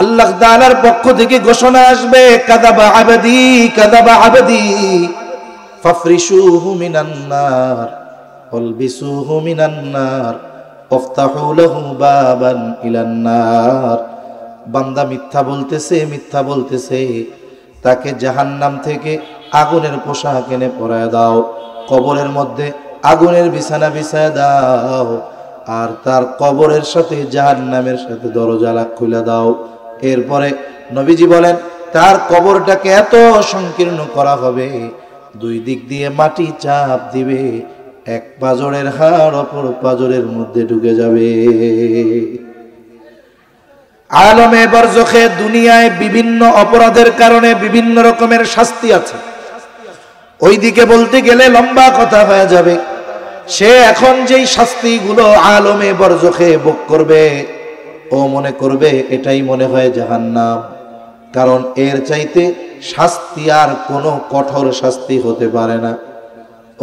আল্লাহ তাআলার পক্ষ থেকে ঘোষণা আসবে, কাযাবা আবদি কাযাবা আবদি ফাফরিশুহু মিনান নার ওয়ালবিসুহু মিনান নার ওয়াফতাহু লাহু বাবান ইলান নার। বান্দা মিথ্যা বলতেছে, তাকে জাহান্নাম থেকে আগুনের পোশাক এনে পরায় দাও, কবরের মধ্যে আগুনের বিছানা বিছায় দাও, আর তার কবরের সাথে জাহান্নামের সাথে দরজা খুলে দাও। এরপরে নবীজি বলেন, তার কবরটাকে এত সংকীর্ণ করা হবে, দুই দিক দিয়ে মাটি চাপ দিবে, এক পাজরের হাড় অপর পাজরের মধ্যে ঢুকে যাবে। আলমে বরজখে দুনিয়ায় বিভিন্ন অপরাধের কারণে বিভিন্ন রকমের শাস্তি আছে। ওইদিকে বলতে গেলে লম্বা কথা হয়ে যাবে। সে এখন যেই শাস্তিগুলো আলমে বরজখে ভোগ করবে, ও মনে করবে এটাই মনে হয় জাহান্নাম, কারণ এর চাইতে শাস্তি আর কোনো কঠোর শাস্তি হতে পারে না।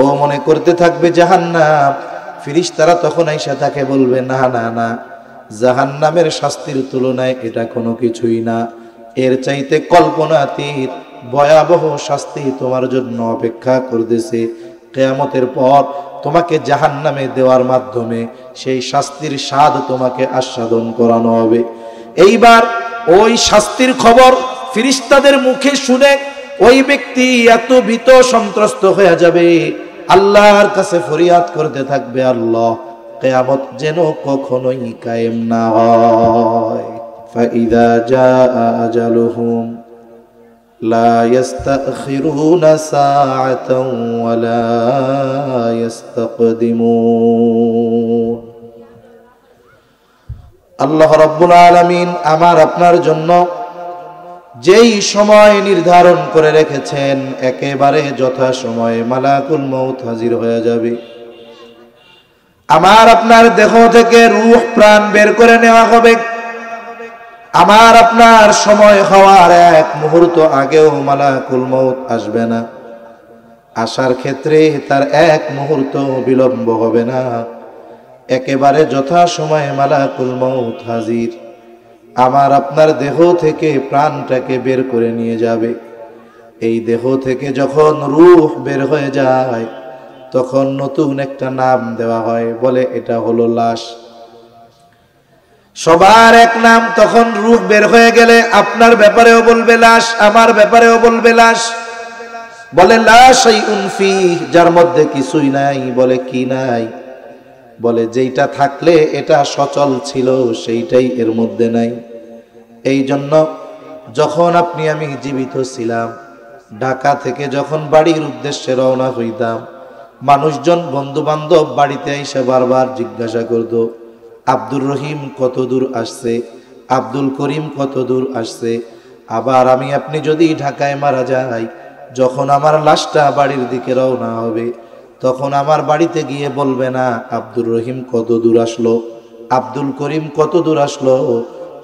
ও মনে করতে থাকবে জাহান্নাম। ফেরেশতারা তখন আইসা তাকে বলবে, না না না, জাহান্নামের শাস্তির তুলনায় এটা কোনো কিছুই না, এর চাইতে কল্পনাতীত ভয়াবহ শাস্তি তোমার জন্য অপেক্ষা করতেছে। কিয়ামতের পর তোমাকে জাহান্নামে দেওয়ার মাধ্যমে সেই শাস্তির স্বাদ তোমাকে আস্বাদন করানো হবে। এইবার ওই শাস্তির খবর ফেরেশতাদের মুখে শুনে ওই ব্যক্তি এত ভীত সন্ত্রস্ত হয়ে যাবে, আল্লাহর কাছে ফরিয়াদ করতে থাকবে, আল্লাহ কিয়ামত যেন কখনোই কায়েম না হয়। ফাইদা জাআ আজালুহুম লা ইস্তাখিরুনা সাআতান ওয়া লা ইস্তাকদিমুন। আল্লাহ রাব্বুল আলামিন আমার আপনার জন্য যেই সময় নির্ধারণ করে রেখেছেন, একেবারে যথা সময়ে মালাকুল মউত হাজির হয়ে যাবে। আমার আপনার দেহ থেকে রূহ প্রাণ বের করে নেওয়া হবে। আমার আপনার সময় হওয়ার এক মুহূর্ত আগেও মালাকুল মউত আসবে না। আসার ক্ষেত্রে তার এক মুহূর্ত বিলম্ব হবে না, একেবারে যথা সময়ে মালাকুল মউত হাজির। আমার আপনার দেহ থেকে প্রাণটাকে বের করে নিয়ে যাবে। এই দেহ থেকে যখন রূহ বের হয়ে যায়, তখন নতুন একটা নাম দেওয়া হয়, বলে এটা হলো লাশ। সবার এক নাম। তখন রূহ বের হয়ে গেলে আপনার ব্যাপারেও বলবে লাশ, আমার ব্যাপারেও বলবে লাশ। বলে লা শাইউন ফীহ, যার মধ্যে কিছুই নাই। বলে কি নাই? বলে যেইটা থাকলে এটা সচল ছিল সেইটাই এর মধ্যে নাই। এই জন্য যখন আপনি আমি জীবিত ছিলাম, ঢাকা থেকে যখন বাড়ির উদ্দেশ্যে রওনা হইতাম, মানুষজন বন্ধু বান্ধব বাড়িতে এসে বারবার জিজ্ঞাসা করত, আব্দুর রহিম কত দূর আসছে, আব্দুল করিম কত দূর আসছে। আবার আমি আপনি যদি ঢাকায় মারা যাই, যখন আমার লাশটা বাড়ির দিকে রওনা হবে, তখন আমার বাড়িতে গিয়ে বলবে না আব্দুর রহিম কত দূর আসলো, আব্দুল করিম কত দূর আসলো,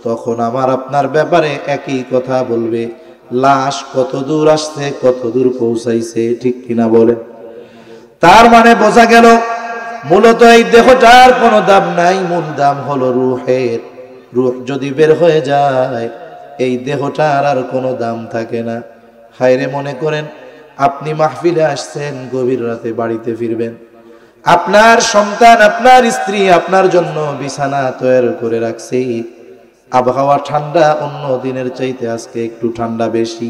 তখন আমার আপনার ব্যাপারে একই কথা বলবে, লাশ কত দূর আসছে, কত দূর পৌঁছাইছে। ঠিক কিনা বলেন? তার মানে বোঝা গেল মূলত এই দেহটার কোনো দাম নাই, মূল দাম হলো রূহের। রূহ যদি বের হয়ে যায়, এই দেহটার আর কোনো দাম থাকে না। হায়রে, মনে করেন আপনি মাহফিলে আসছেন, গভীর রাতে বাড়িতে ফিরবেন, আপনার সন্তান আপনার স্ত্রী আপনার জন্য বিছানা তৈরি করে রাখছে, আবহাওয়া ঠান্ডা, অন্য দিনের চাইতে আজকে একটু ঠান্ডা বেশি।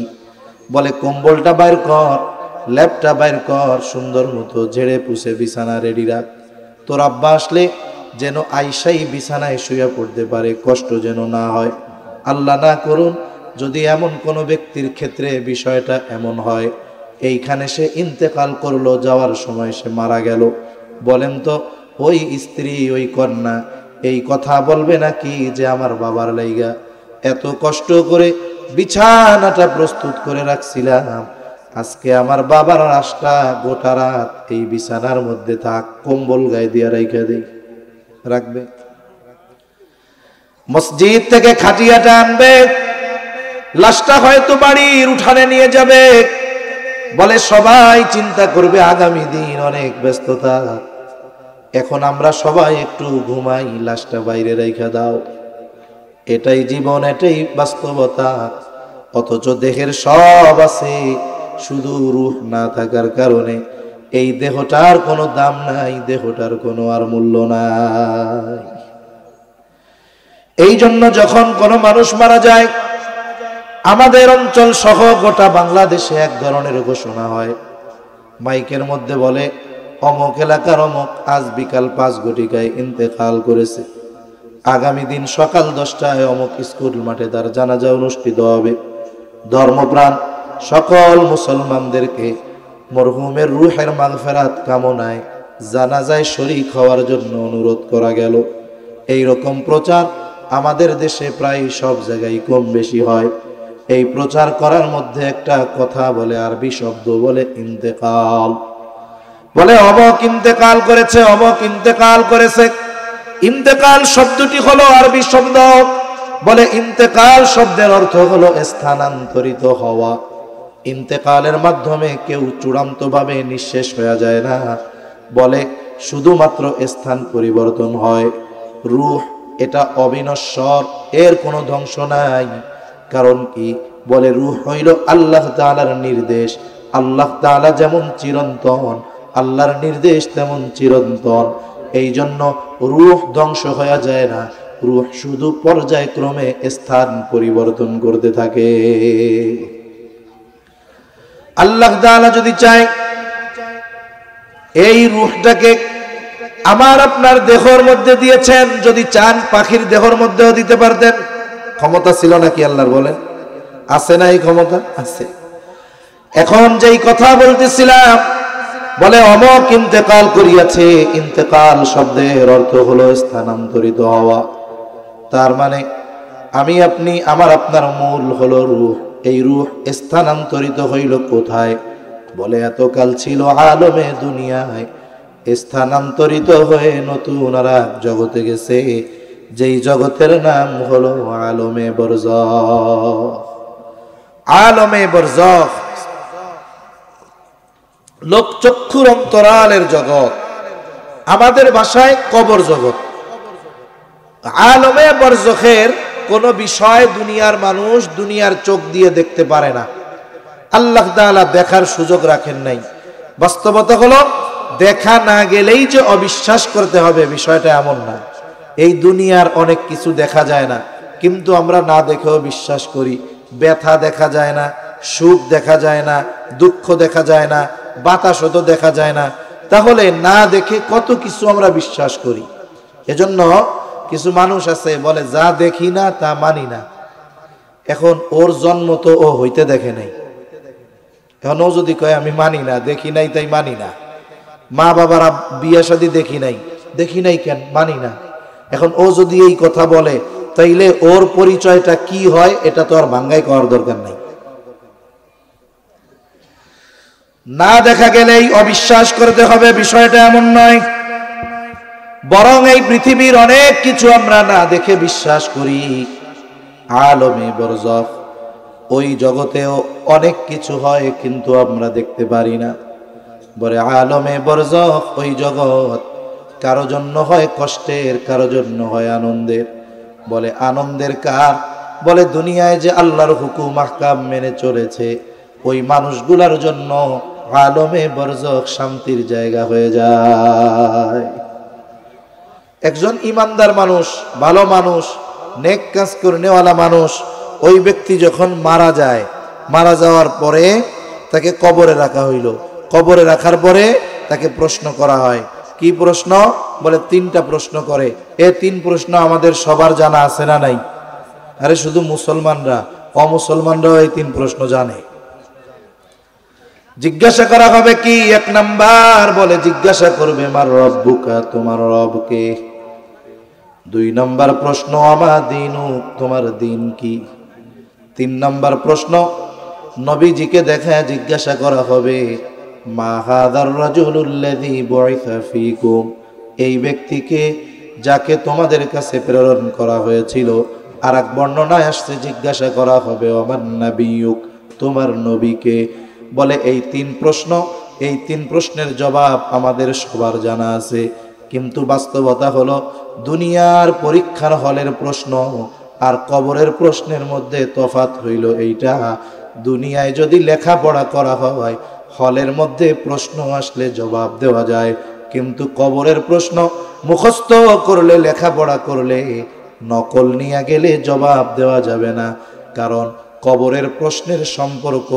বলে কম্বলটা বাইর কর, ল্যাপটা বাইর কর, সুন্দর মতো ঝেড়ে পুষে বিছানা রেডি রাখ। তোর আব্বা আসলে যেন আইসাই বিছানায় শুয়ে পড়তে পারে, কষ্ট যেন না হয়। আল্লাহ না করুন যদি এমন কোনো ব্যক্তির ক্ষেত্রে বিষয়টা এমন হয়, এইখানে সে ইন্তেকাল করলো, যাওয়ার সময় সে মারা গেল, বলেন তো ওই স্ত্রী ওই কন্যা এই কথা বলবে নাকি যে আমার বাবার লাইগা এত কষ্ট করে বিছানাটা প্রস্তুত করে রাখছিলাম, আজকে আমার বাবার লাশটা গোটা রাত এই বিছানার মধ্যে থাক, কম্বল গায়ে দিয়ে রাইখা দেই? রাখবে? মসজিদ থেকে খাটিয়াটা আনবে, লাশটা হয়তো বাড়ির উঠানে নিয়ে যাবে। বলে সবাই চিন্তা করবে আগামী দিন অনেক ব্যস্ততা, এখন আমরা সবাই একটু ঘুমাই, লাশটা বাইরে রাইখা দাও। এটাই জীবন, এটাই বাস্তবতা। অথচ দেহের সব আছে, শুধু রূহ না থাকার কারণে এই দেহটার কোনো দাম নাই, দেহটার কোনো আর মূল্য নাই। এই জন্য যখন কোনো মানুষ মারা যায়, আমাদের অঞ্চল সহ গোটা বাংলাদেশে এক ধরনের ঘোষণা হয়, মাইকের মধ্যে বলে অমুক এলাকার অমুক আজ বিকাল 5 ঘটিকায় ইন্তেকাল করেছে, আগামী দিন সকাল 10টায় অমুক স্কুল মাঠে তার জানাজা অনুষ্ঠিত হবে। ধর্মপ্রাণ সকল মুসলমানদেরকে মরহুমের রূহের মাগফিরাত কামনায় জানাজায় শরীক হওয়ার জন্য অনুরোধ করা গেল। এই রকম প্রচার আমাদের দেশে প্রায় সব জায়গায় কম বেশি হয়। এই প্রচার করার মধ্যে একটা কথা বলে, আরবি শব্দ বলে ইন্তেকাল, বলে অমুক ইন্তেকাল করেছে, অমুক ইন্তেকাল করেছে। ইন্তেকাল শব্দটি হলো আরবি শব্দ, বলে ইন্তেকাল শব্দের অর্থ হলো স্থানান্তরিত হওয়া। ইন্তেকালের মাধ্যমে কেউ চূড়ান্তভাবে নিঃশেষ হয়ে যায় না, বলে শুধুমাত্র স্থান পরিবর্তন হয়। রূহ এটা অবিনশ্বর, এর কোনো ধ্বংস নাই। কারণ কি? বলে রূহ হইল আল্লাহ তাআলার নির্দেশ। আল্লাহ তাআলা যেমন চিরন্তন, আল্লাহর নির্দেশ তেমন চিরন্তন। এই জন্য রূহ ধ্বংস হয়ে যায় না, রূহ শুধু পর্যায়ক্রমে স্থান পরিবর্তন করতে থাকে। আল্লাহ তাআলা যদি চায় এই রূহটাকে আমার আপনার দেহের মধ্যে দিয়েছেন, যদি চান পাখির দেহের মধ্যেও দিতে পারতেন। ক্ষমতা ছিল নাকি আল্লাহর? বলেন, আছে না এই ক্ষমতা? আছে। এখন যেই কথা বলতেছিলাম, বলে অমুক ইন্তেকাল করিয়াছে, ইন্তেকাল শব্দের অর্থ হলো স্থানান্তরিত হওয়া। তার মানে আমি আপনি, আমার আপনার মূল হলো রূহ। এই রূহ স্থানান্তরিত হইল কোথায়? বলে এতকাল ছিল আলমে দুনিয়ায়, স্থানান্তরিত হয়ে নতুন আর এক জগতে গেছে, যেই জগতের নাম হলো আলমে বরজখ। আলমে বরজখ লোকচক্ষুর অন্তরালের জগৎ, আমাদের ভাষায় কবর জগৎ। আলমে বরজখের কোন বিষয় দুনিয়ার মানুষ দুনিয়ার চোখ দিয়ে দেখতে পারে না, আল্লাহ তাআলা দেখার সুযোগ রাখেন নাই। বাস্তবতা হলো দেখা না গেলেই যে অবিশ্বাস করতে হবে বিষয়টা এমন না। এই দুনিয়ার অনেক কিছু দেখা যায় না, কিন্তু আমরা না দেখেও বিশ্বাস করি। ব্যথা দেখা যায় না, সুখ দেখা যায় না, দুঃখ দেখা যায় না, বাতাসও তো দেখা যায় না। তাহলে না দেখে কত কিছু আমরা বিশ্বাস করি। এজন্য কিছু মানুষ আছে বলে যা দেখি না তা মানি না। এখন ওর জন্ম তো ও হইতে দেখে নাই, এখন ও যদি কয় আমি মানি না, দেখি নাই তাই মানি না। মা বাবারা বিয়ে শাদী দেখি নাই কেন? মানি না। এখন ও যদি এই কথা বলে, তাইলে ওর পরিচয়টা কি হয় এটা তো আর ভাঙ্গাই করার দরকার নাই। না দেখা গেলেই অবিশ্বাস করতে হবে বিষয়টা এমন নয়, বরং এই পৃথিবীর অনেক কিছু আমরা না দেখে বিশ্বাস করি। আলমে বরজখ, ওই জগতেও অনেক কিছু হয় কিন্তু আমরা দেখতে পারি না। বলে আলমে বরজখ ওই জগৎ কারো জন্য হয় কষ্টের, কারো জন্য হয় আনন্দের। বলে আনন্দের কার? বলে দুনিয়ায় যে আল্লাহর হুকুম আহকাম মেনে চলেছে ওই মানুষগুলার জন্য আলমে বরজখ শান্তির জায়গা হয়ে যায়। একজন ইমানদার মানুষ, ভালো মানুষ, নেক কাজ করনেওয়ালা মানুষ, ওই ব্যক্তি যখন মারা যায়, মারা যাওয়ার পরে তাকে কবরে রাখা হইল। কবরে রাখার পরে তাকে প্রশ্ন করা হয়। কি প্রশ্ন? বলে 3টা প্রশ্ন করে। এই 3 প্রশ্ন আমাদের সবার জানা আছে না নাই? আরে শুধু মুসলমানরা, অমুসলমানরাও এই 3 প্রশ্ন জানে। জিজ্ঞাসা করা হবে কি? 1 নাম্বার বলে জিজ্ঞাসা করবে মার রব্বুকা, তোমার রবকে। 2 নাম্বার প্রশ্ন আমা দীনুক, তোমার দিন কি। 3 নাম্বার প্রশ্ন নবীজিকে দেখা জিজ্ঞাসা করা হবে মা হাদার রাজুলুল্লাযী বুইসা ফীকুম, এই ব্যক্তিকে যাকে তোমাদের কাছে প্রেরণ করা হয়েছিল। আর এক বর্ণনায় আসছে জিজ্ঞাসা করা হবে ওমান নাবিয়ুক, তোমার নবীকে। বলে এই 3 প্রশ্ন, এই 3 প্রশ্নের জবাব আমাদের সবার জানা আছে, কিন্তু বাস্তবতা হলো দুনিয়ার পরীক্ষার হলের প্রশ্ন আর কবরের প্রশ্নের মধ্যে তফাৎ হইল এইটা, দুনিয়ায় যদি লেখাপড়া করা হয় হলের মধ্যে প্রশ্ন আসলে জবাব দেওয়া যায়, কিন্তু কবরের প্রশ্ন মুখস্থ করলে, লেখাপড়া করলে, নকল নিয়ে গেলে জবাব দেওয়া যাবে না। কারণ কবরের প্রশ্নের সম্পর্ক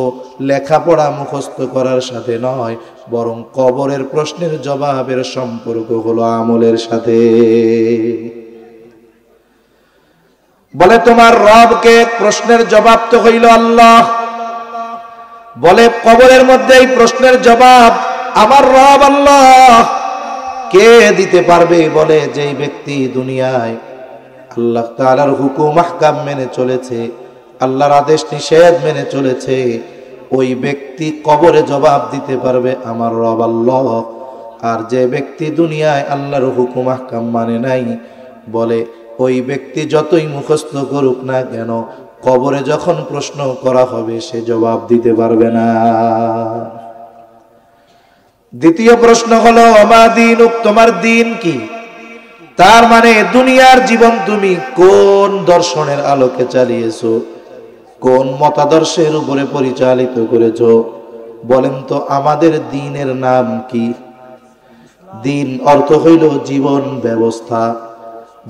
লেখাপড়া মুখস্থ করার সাথে নয়, বরং কবরের প্রশ্নের জবাবের সম্পর্ক হলো আমলের সাথে। বলে তোমার রবকে, প্রশ্নের জবাব তো হইল আল্লাহ। বলে কবরের মধ্যে এই প্রশ্নের জবাব আমার রব আল্লাহ। কে দিতে পারবে? বলে যেই ব্যক্তি দুনিয়ায় আল্লাহ তাআলার হুকুম আহকাম মেনে চলেছে, আল্লাহর আদেশ নিষেধ মেনে চলেছে, ওই ব্যক্তি কবরে জবাব দিতে পারবে আমার রব আল্লাহ। আর যে ব্যক্তি দুনিয়ায় আল্লাহর হুকুম আহকাম মানে নাই, বলে ওই ব্যক্তি যতই মুখস্থ করুক না কেন, কবরে যখন প্রশ্ন করা হবে সে জবাব দিতে পারবে না। দ্বিতীয় প্রশ্ন হলো আমা দীনুক, তোমার দিন কি? তার মানে দুনিয়ার জীবন তুমি কোন দর্শনের আলোকে চালিয়েছো, কোন মতাদর্শের উপরে পরিচালিত করেছো? বলেন তো আমাদের দ্বীনের নাম কি? দ্বীন অর্থ হইল জীবন ব্যবস্থা।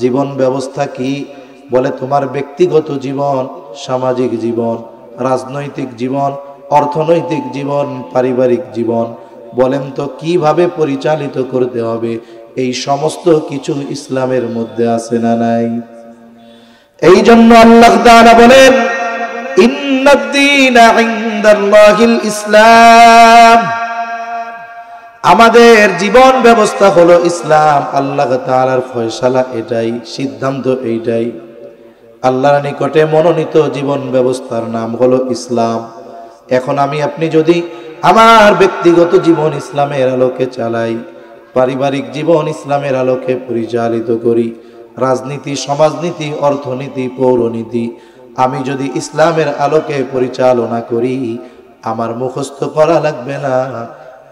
জীবন ব্যবস্থা কি? বলে তোমার ব্যক্তিগত জীবন, সামাজিক জীবন, রাজনৈতিক জীবন, অর্থনৈতিক জীবন, পারিবারিক জীবন। বলেন তো কিভাবে পরিচালিত করতে হবে? এই সমস্ত কিছু ইসলামের মধ্যে আছে না নাই? এই জন্য আল্লাহ তাআলা বলেন ইন্নাদ-দীনা ইনদাল্লাহিল ইসলাম, আমাদের জীবন ব্যবস্থা হলো ইসলাম। আল্লাহ তাআলার ফয়সালা এটাই, সিদ্ধান্ত এইটাই। আল্লাহর নিকটে মনোনীত জীবন ব্যবস্থার নাম হলো ইসলাম। এখন আমি আপনি যদি আমার ব্যক্তিগত জীবন ইসলামের আলোকে চালাই, পারিবারিক জীবন ইসলামের আলোকে পরিচালিত করি, রাজনীতি, সমাজনীতি, অর্থনীতি, পৌরনীতি আমি যদি ইসলামের আলোকে পরিচালনা করি, আমার মুখস্থ করা লাগবে না।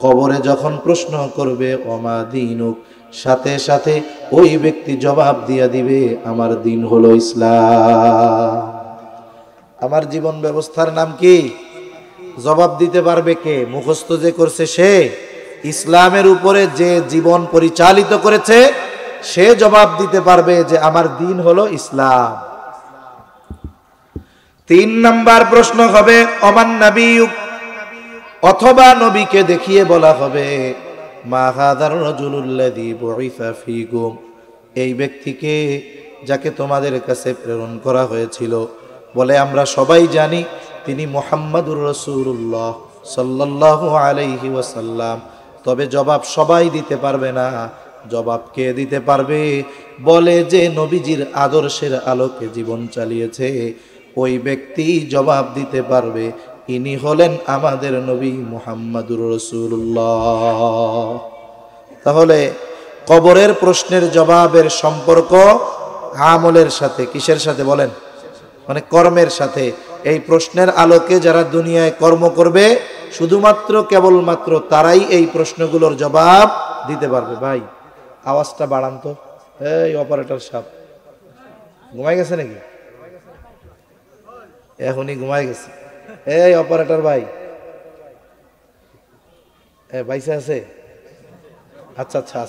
কবরে যখন প্রশ্ন করবে ওমা দীনুক, সাথে সাথে ওই ব্যক্তি জবাব দিয়া দিবে আমার দিন হলো ইসলাম। আমার জীবন ব্যবস্থার নাম কি? জবাব দিতে পারবে কে? মুখস্থ যে করছে সে? ইসলামের উপরে যে জীবন পরিচালিত করেছে সে জবাব দিতে পারবে যে আমার দিন হলো ইসলাম। 3 নাম্বার প্রশ্ন হবে ওমান নাবিয়ুক, অথবা নবীকে দেখিয়ে বলা হবে মা হাযার রাজুলুল্লাযী বুইসা ফীকুম, এই ব্যক্তিকে যাকে তোমাদের কাছে প্রেরণ করা হয়েছিল। বলে আমরা সবাই জানি তিনি মুহাম্মাদুর রাসূলুল্লাহ সাল্লাল্লাহু আলাইহি ওয়াসাল্লাম। তবে জবাব সবাই দিতে পারবে না। জবাব কে দিতে পারবে? বলে যে নবীজির আদর্শের আলোকে জীবন চালিয়েছে ওই ব্যক্তি জবাব দিতে পারবে। ইনি হলেন আমাদের নবী মুহাম্মাদুর রাসূলুল্লাহ। তাহলে কবরের প্রশ্নের জবাবের সম্পর্ক আমলের সাথে, কিসের সাথে বলেন? মানে কর্মের সাথে। এই প্রশ্নের আলোকে যারা দুনিয়ায় কর্ম করবে শুধুমাত্র কেবলমাত্র তারাই এই প্রশ্নগুলোর জবাব দিতে পারবে। ভাই আওয়াজটা বাড়ান তো। এই অপারেটর সাহেব ঘুমাই গেছে নাকি? এখনই ঘুমাই গেছে। এই অপারেটর ভাই, বাইসে আছে? আচ্ছা আচ্ছা,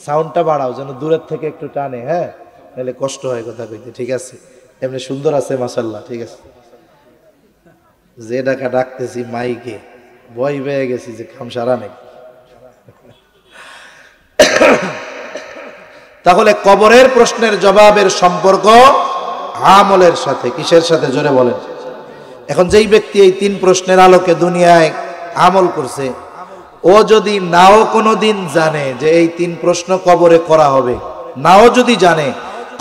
সাউন্ডটা বাড়াও যেন দূরের থেকে একটু টানে। হ্যাঁ, নাহলে কষ্ট হয় কথা কইতে। ঠিক আছে, এমনি সুন্দর আছে মাশাআল্লাহ। ঠিক আছে, যে ডাকা ডাকতেছি মাইকে ভয় পেয়ে গেছি যে কাম সারা নেই। তাহলে কবরের প্রশ্নের জবাবের সম্পর্ক আমলের সাথে। কিসের সাথে? জোরে বলেন। এখন যেই ব্যক্তি এই 3 প্রশ্নের আলোকে দুনিয়ায় আমল করছে, ও যদি নাও কোনোদিন জানে যে এই 3 প্রশ্ন কবরে করা হবে, নাও যদি জানে,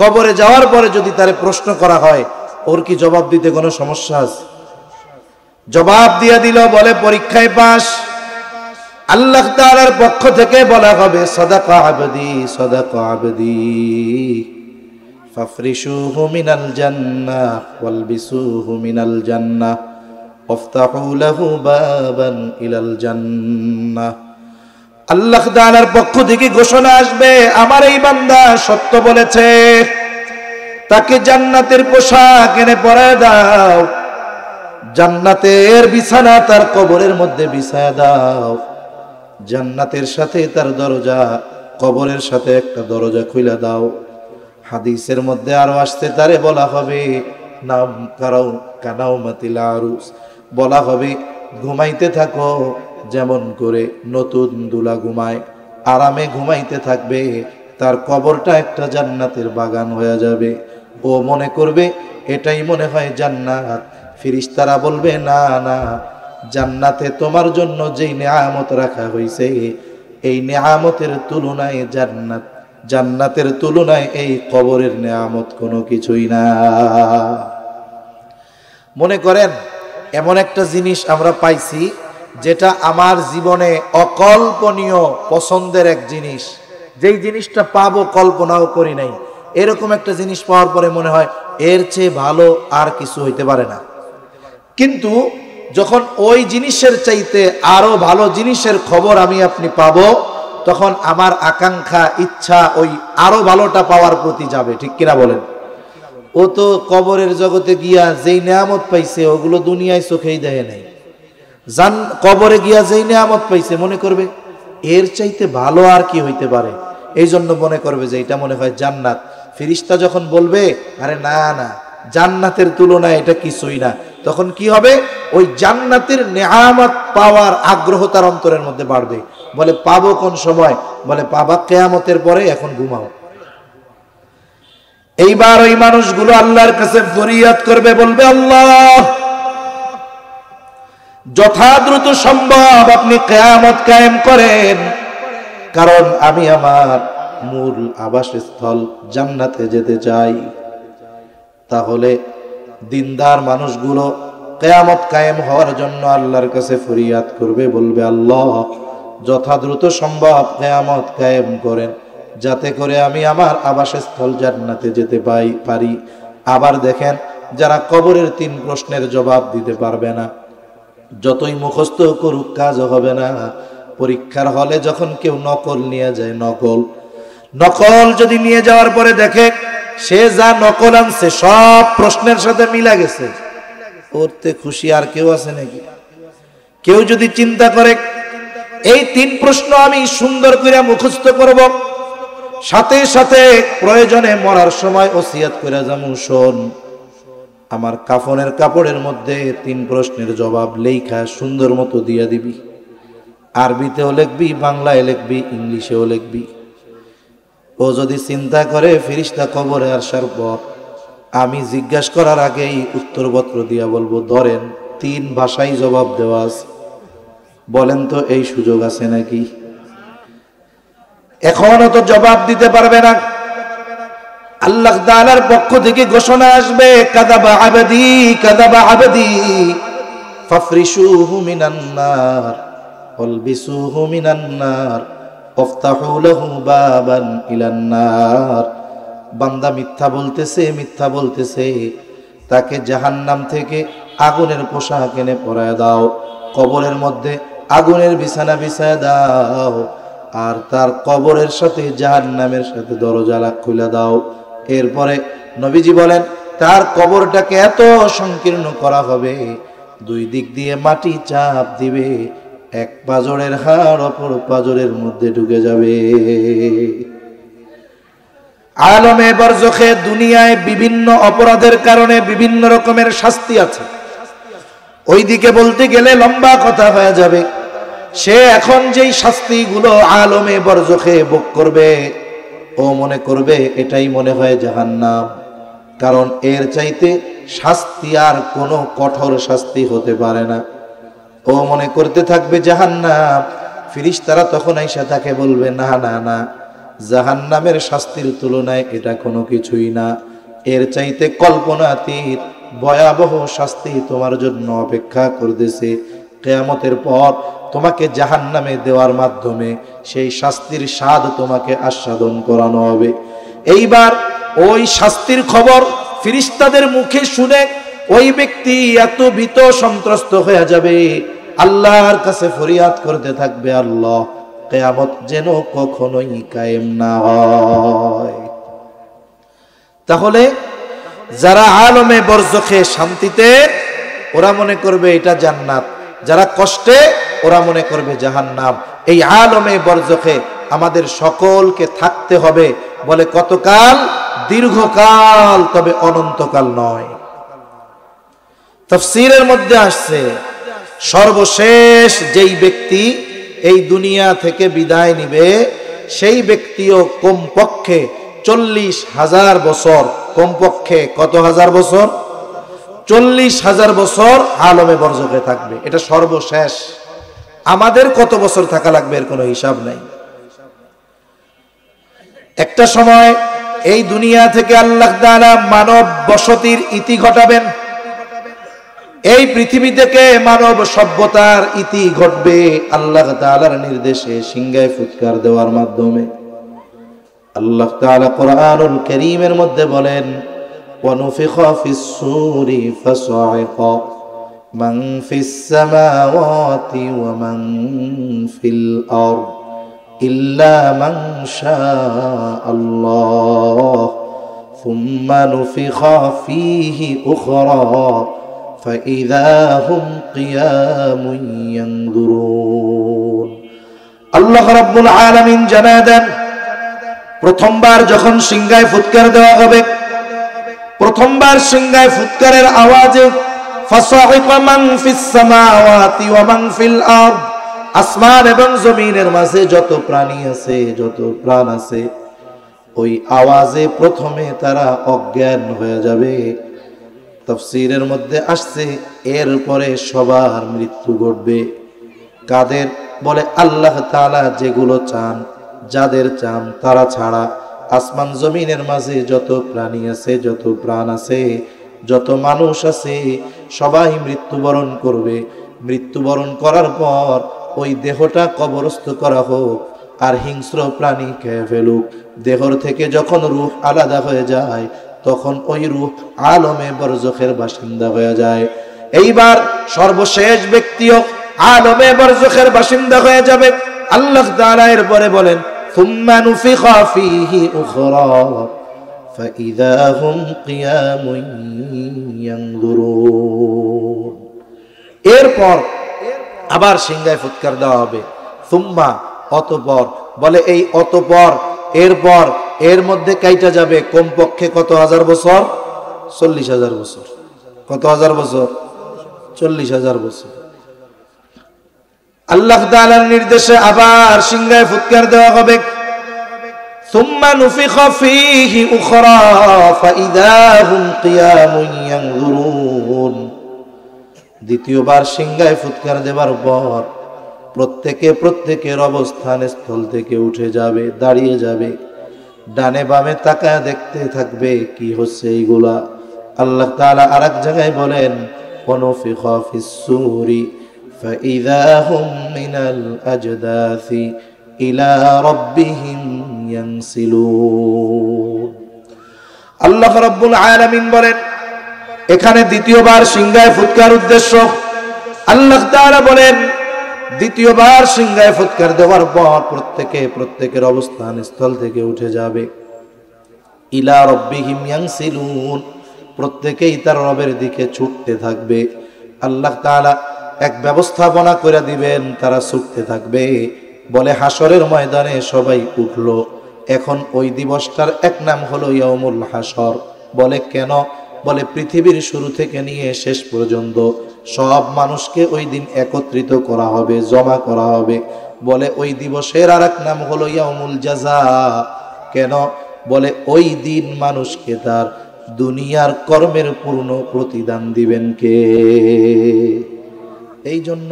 কবরে যাওয়ার পরে যদি তারে প্রশ্ন করা হয়, ওর কি জবাব দিতে কোনো সমস্যা আছে? জবাব দিয়া দিল, বলে পরীক্ষায় পাস। আল্লাহ তাআলার পক্ষ থেকে বলা হবে সাদাকা আবদি, সাদাকা আবদি, ফাফরিশুহু মিনাল জান্নাহ ওয়ালবিসুহু মিনাল জান্নাহ ওয়াফতাহু লাহু বাবান ইলাল জান্নাহ। আল্লাহ তাআলার পক্ষ থেকে ঘোষণা আসবে আমার এই বান্দা সত্য বলেছে, তাকে জান্নাতের পোশাক এনে পরায় দাও, জান্নাতের বিছানা তার কবরের মধ্যে বিছায়া দাও, জান্নাতের সাথে তার দরজা, কবরের সাথে একটা দরজা খুলে দাও। হাদিসের মধ্যে আরো আসতে তারে বলা হবে নাম কারাও কানাউমাতিল আরুস, বলা হবে ঘুমাইতে থাকো যেমন করে নতুন দুলা ঘুমায়, আরামে ঘুমাইতে থাকবে, তার কবরটা একটা জান্নাতের বাগান হয়ে যাবে। ও মনে করবে এটাই মনে হয় জান্নাত। ফেরেশতারা বলবে না না, জান্নাতে তোমার জন্য যেই নেয়ামত রাখা হয়েছে এই নেয়ামতের তুলনায় জান্নাতের তুলনায় এই কবরের নেয়ামত কোনো কিছুই না। মনে করেন এমন একটা জিনিস আমরা পাইছি যেটা আমার জীবনে অকল্পনীয় পছন্দের এক জিনিস, যেই জিনিসটা পাবো কল্পনাও করি নাই, এরকম একটা জিনিস পাওয়ার পরে মনে হয় এর চেয়ে ভালো আর কিছু হইতে পারে না। কিন্তু যখন ওই জিনিসের চাইতে আরো ভালো জিনিসের খবর আমি আপনি পাবো, তখন আমার আকাঙ্ক্ষা ইচ্ছা ওই আরো ভালোটা পাওয়ার প্রতি যাবে, ঠিক কিনা বলেন? ও তো কবরের জগতে গিয়া যেই নেয়ামত পাইছে ওগুলো দুনিয়ায় চোখেই দেখে নাই। কবরে গিয়া যেই নেয়ামত পাইছে মনে করবে এর চাইতে ভালো আর কি হইতে পারে, এই জন্য মনে করবে যে এটা মনে হয় জান্নাত। ফেরেশতা যখন বলবে আরে না না, জান্নাতের তুলনায় এটা কিছুই না, তখন কি হবে? ওই জান্নাতের নেয়ামত পাওয়ার আগ্রহ তার অন্তরের মধ্যে বাড়বে। বলে পাবো কোন সময়? বলে পাবা কিয়ামতের পরে, এখন ঘুমাও। এইবার ওই মানুষগুলো আল্লাহর কাছে ফরিয়াদ করবে, বলবে আল্লাহ যথাদ্রুত সম্ভব আপনি কিয়ামত কায়েম করেন, কারণ আমি আমার মূল আবাসস্থল জান্নাতে যেতে চাই। তাহলে দিনদার মানুষগুলো কিয়ামত কায়েম হওয়ার জন্য আল্লাহর কাছে ফরিয়াদ করবে, বলবে আল্লাহ যথাদ্রুত সম্ভব কিয়ামত কায়েম করেন, যাতে করে আমি আমার আবাসস্থল জান্নাতে যেতে পারি। আবার দেখেন, যারা কবরের 3 প্রশ্নের জবাব দিতে পারবে না, যতই মুখস্থ করুক কাজ হবে না। পরীক্ষার হলে যখন কেউ নকল নিয়ে যায়, নকল যদি নিয়ে যাওয়ার পরে দেখে সে যা নকল আনছে সব প্রশ্নের সাথে মিলা গেছে, ওরতে খুশি আর কেউ আছে নাকি? কেউ যদি চিন্তা করে এই 3 প্রশ্ন আমি সুন্দর করে মুখস্থ করব, সাথে সাথে প্রয়োজনে মরার সময় ওসিয়ত করে যাবো, শোন আমার কাফনের কাপড়ের মধ্যে 3 প্রশ্নের জবাব লেখা সুন্দর মতো দিয়া দিবি, আরবিতেও লিখবি, বাংলায় লিখবি, ইংলিশেও লিখবি। ও যদি চিন্তা করে ফেরেশতা কবরে আসার পর আমি জিজ্ঞাসা করার আগেই উত্তরপত্র দিয়া বলবো, ধরেন 3 ভাষায় জবাব দেওয়া আছে, বলেন তো এই সুযোগ আছে নাকি? এখনো তো জবাব দিতে পারবে না। আল্লাহ তাআলার পক্ষ থেকে ঘোষণা আসবে, কাযাবা আবদি ফাফরিশুহু মিনান নার ওয়ালবিসুহু মিনান নার ওয়াফতাহু লাহু বাবান ইলান নার। বান্দা মিথ্যা বলতেছে, তাকে জাহান্নাম থেকে আগুনের পোশাক এনে পরায় দাও, কবরের মধ্যে আগুনের বিছানা বিছায় দাও, আর তার কবরের সাথে জাহান্নামের সাথে দরজা খুলে দাও। এরপরে নবীজি বলেন তার কবরটাকে এত সংকীর্ণ করা হবে, 2 দিক দিয়ে মাটি চাপ দিবে, এক পাজরের হাড় অপর পাজরের মধ্যে ঢুকে যাবে। আলমে বরজখে দুনিয়ায় বিভিন্ন অপরাধের কারণে বিভিন্ন রকমের শাস্তি আছে, ওইদিকে বলতে গেলে লম্বা কথা হয়ে যাবে। সে এখন যেই শাস্তিগুলো আলমে বরজখে ভোগ করবে, ও মনে করবে এটাই মনে হয় জাহান্নাম, কারণ এর চাইতে শাস্তি আর কোনো কঠোর শাস্তি হতে পারে না। ও মনে করতে থাকবে জাহান্নাম। ফেরেশতারা তখন আইসা তাকে বলবে না না না, জাহান্নামের শাস্তির তুলনায় এটা কোনো কিছুই না, এর চাইতে কল্পনাতীত ভয়াবহ শাস্তি তোমার জন্য অপেক্ষা করতেছে। কিয়ামতের পর তোমাকে জাহান্নামে দেওয়ার মাধ্যমে সেই শাস্তির স্বাদ তোমাকে আস্বাদন করানো হবে। এইবার ওই শাস্তির খবর ফেরেশতাদের মুখে শুনে ওই ব্যক্তি এত ভীত সন্ত্রস্ত হয়ে যাবে, আল্লাহর কাছে ফরিয়াদ করতে থাকবে, আল্লাহ কিয়ামত যেন কখনোই কায়েম না হয়। তাহলে যারা আলমে বরজখে শান্তিতে ওরা মনে করবে এটা জান্নাত, যারা কষ্টে ওরা মনে করবে জাহান্নাম। এই আলমে বরজখে আমাদের সকলকে থাকতে হবে। বলে কতকাল? দীর্ঘকাল, তবে অনন্তকাল নয়। তাফসীরের মধ্যে আসছে সর্বশেষ যেই ব্যক্তি এই দুনিয়া থেকে বিদায় নিবে সেই ব্যক্তিও কমপক্ষে 40,000 বছর, কমপক্ষে কত হাজার বছর? 40,000 বছর আলমে বরজখে থাকবে। এটা সর্বশেষ। আমাদের কত বছর থাকা লাগবে এর কোনো হিসাব নাই। একটা সময় এই দুনিয়া থেকে আল্লাহ তাআলা মানব বসতির ইতি ঘটাবেন। এই পৃথিবী থেকে মানব সভ্যতার ইতি ঘটবে আল্লাহ তাআলার নির্দেশে, সিংহায় ফুৎকার দেওয়ার মাধ্যমে। আল্লাহ তাআলা কোরআনুল কারীমের মধ্যে বলেন, ওয়ানুফিখা ফিস-সূরি ফাসা'iqa মান ফিস-সামাওয়াতি ওয়া মান ফিল আরদ ইল্লা মান শাআল্লাহ সুম্মা নুফিখা ফীহি উখরা فإذا هم قيام ينظرون। আল্লাহ রাব্বুল আলামিন জানায় দেন, প্রথমবার যখন সিংহায় ফুৎকার দেওয়া হবে, প্রথমবার সিংহায় ফুৎকারের আওয়াজে ফাসা'iকা মান ফিস সামাওয়াতি ওয়া মান ফিল আরদ, আসমান এবং জমিনের মাঝে যত প্রাণী আছে, যত প্রাণ আছে, ওই আওয়াজে প্রথমে তারা অজ্ঞান হয়ে যাবে। তাফসীরের মধ্যে আসছে এরপরে সবার মৃত্যু ঘটবে। কাদের? বলে আল্লাহ তাআলা যেগুলো চান, যাদের চান তারা ছাড়া আসমান জমিনের মাঝে যত প্রাণী আছে, যত প্রাণ আছে, যত মানুষ আছে, সবাই মৃত্যুবরণ করবে। মৃত্যুবরণ করার পর ওই দেহটা কবরস্থ করা হোক আর হিংস্র প্রাণী খেয়ে ফেলুক, দেহর থেকে যখন রূহ আলাদা হয়ে যায় তখন ওই রূহ আলমে বরজখের বাসিন্দা হয়ে যায়। এইবার সর্বশেষ ব্যক্তিও আলমে বরজখের বাসিন্দা হয়ে যাবে। আল্লাহ তাআলা এরপরে বলেন, সুম্মা নুফিখা ফীহি উখরা ফাইযা হুম কিয়ামুন ইয়ানজুরুন। এরপর আবার সিংহায় ফুৎকার দেওয়া হবে। সুম্মা, অতঃপর। বলে এই অতঃপর, এরপর, এর মধ্যে কাইটা যাবে কমপক্ষে কত হাজার বছর? 40,000 বছর। কত হাজার বছর? 40,000 বছর। আল্লাহ তাআলার নির্দেশে আবার সিংহায় ফুৎকার দেওয়া হবে। সুম্মা নুফিখা ফীহি উখরা ফাইযা হুম কিয়ামুন ইয়ানজুরুন। দ্বিতীয়বার সিংহায় ফুৎকার দেওয়ার পর প্রত্যেকের অবস্থান স্থল থেকে উঠে যাবে, দাঁড়িয়ে যাবে, ডানে বামে তাকায় দেখতে থাকবে কি হচ্ছে এইগুলা। আল্লাহ তাআলা আরেক জায়গায় বলেন, ওয়ানুফিখা ফিস-সূরি ফাইযা হুম মিনাল আজদাসি ইলা রাব্বিহিম ইয়ানসিলুন। আল্লাহ রাব্বুল আলামিন বলেন, এখানে দ্বিতীয়বার সিংহায় ফুৎকার উদ্দেশ্য। আল্লাহ তাআলা বলেন, দ্বিতীয়বার সিংহায় ফুৎকার দেওয়ার পর প্রত্যেকের অবস্থান স্থল থেকে উঠে যাবে। ইলা রাব্বিহিম ইয়ানসিলুন, প্রত্যেকেই তার রবের দিকে ছুটতে থাকবে। আল্লাহ তাআলা এক ব্যবস্থাপনা করে দিবেন, তারা ছুটতে থাকবে। বলে হাসরের ময়দানে সবাই উঠলো। এখন ওই দিবসটার এক নাম হলো ইয়াউমুল হাসর। বলে কেন? বলে পৃথিবীর শুরু থেকে নিয়ে শেষ পর্যন্ত সব মানুষকে ওই দিন একত্রিত করা হবে, জমা করা হবে। বলে ওই দিবসের আরেক নাম হলো ইয়াউমুল জাযা। কেন? বলে ওই দিন মানুষকে তার দুনিয়ার কর্মের পূর্ণ প্রতিদান দিবেন কে? এই জন্য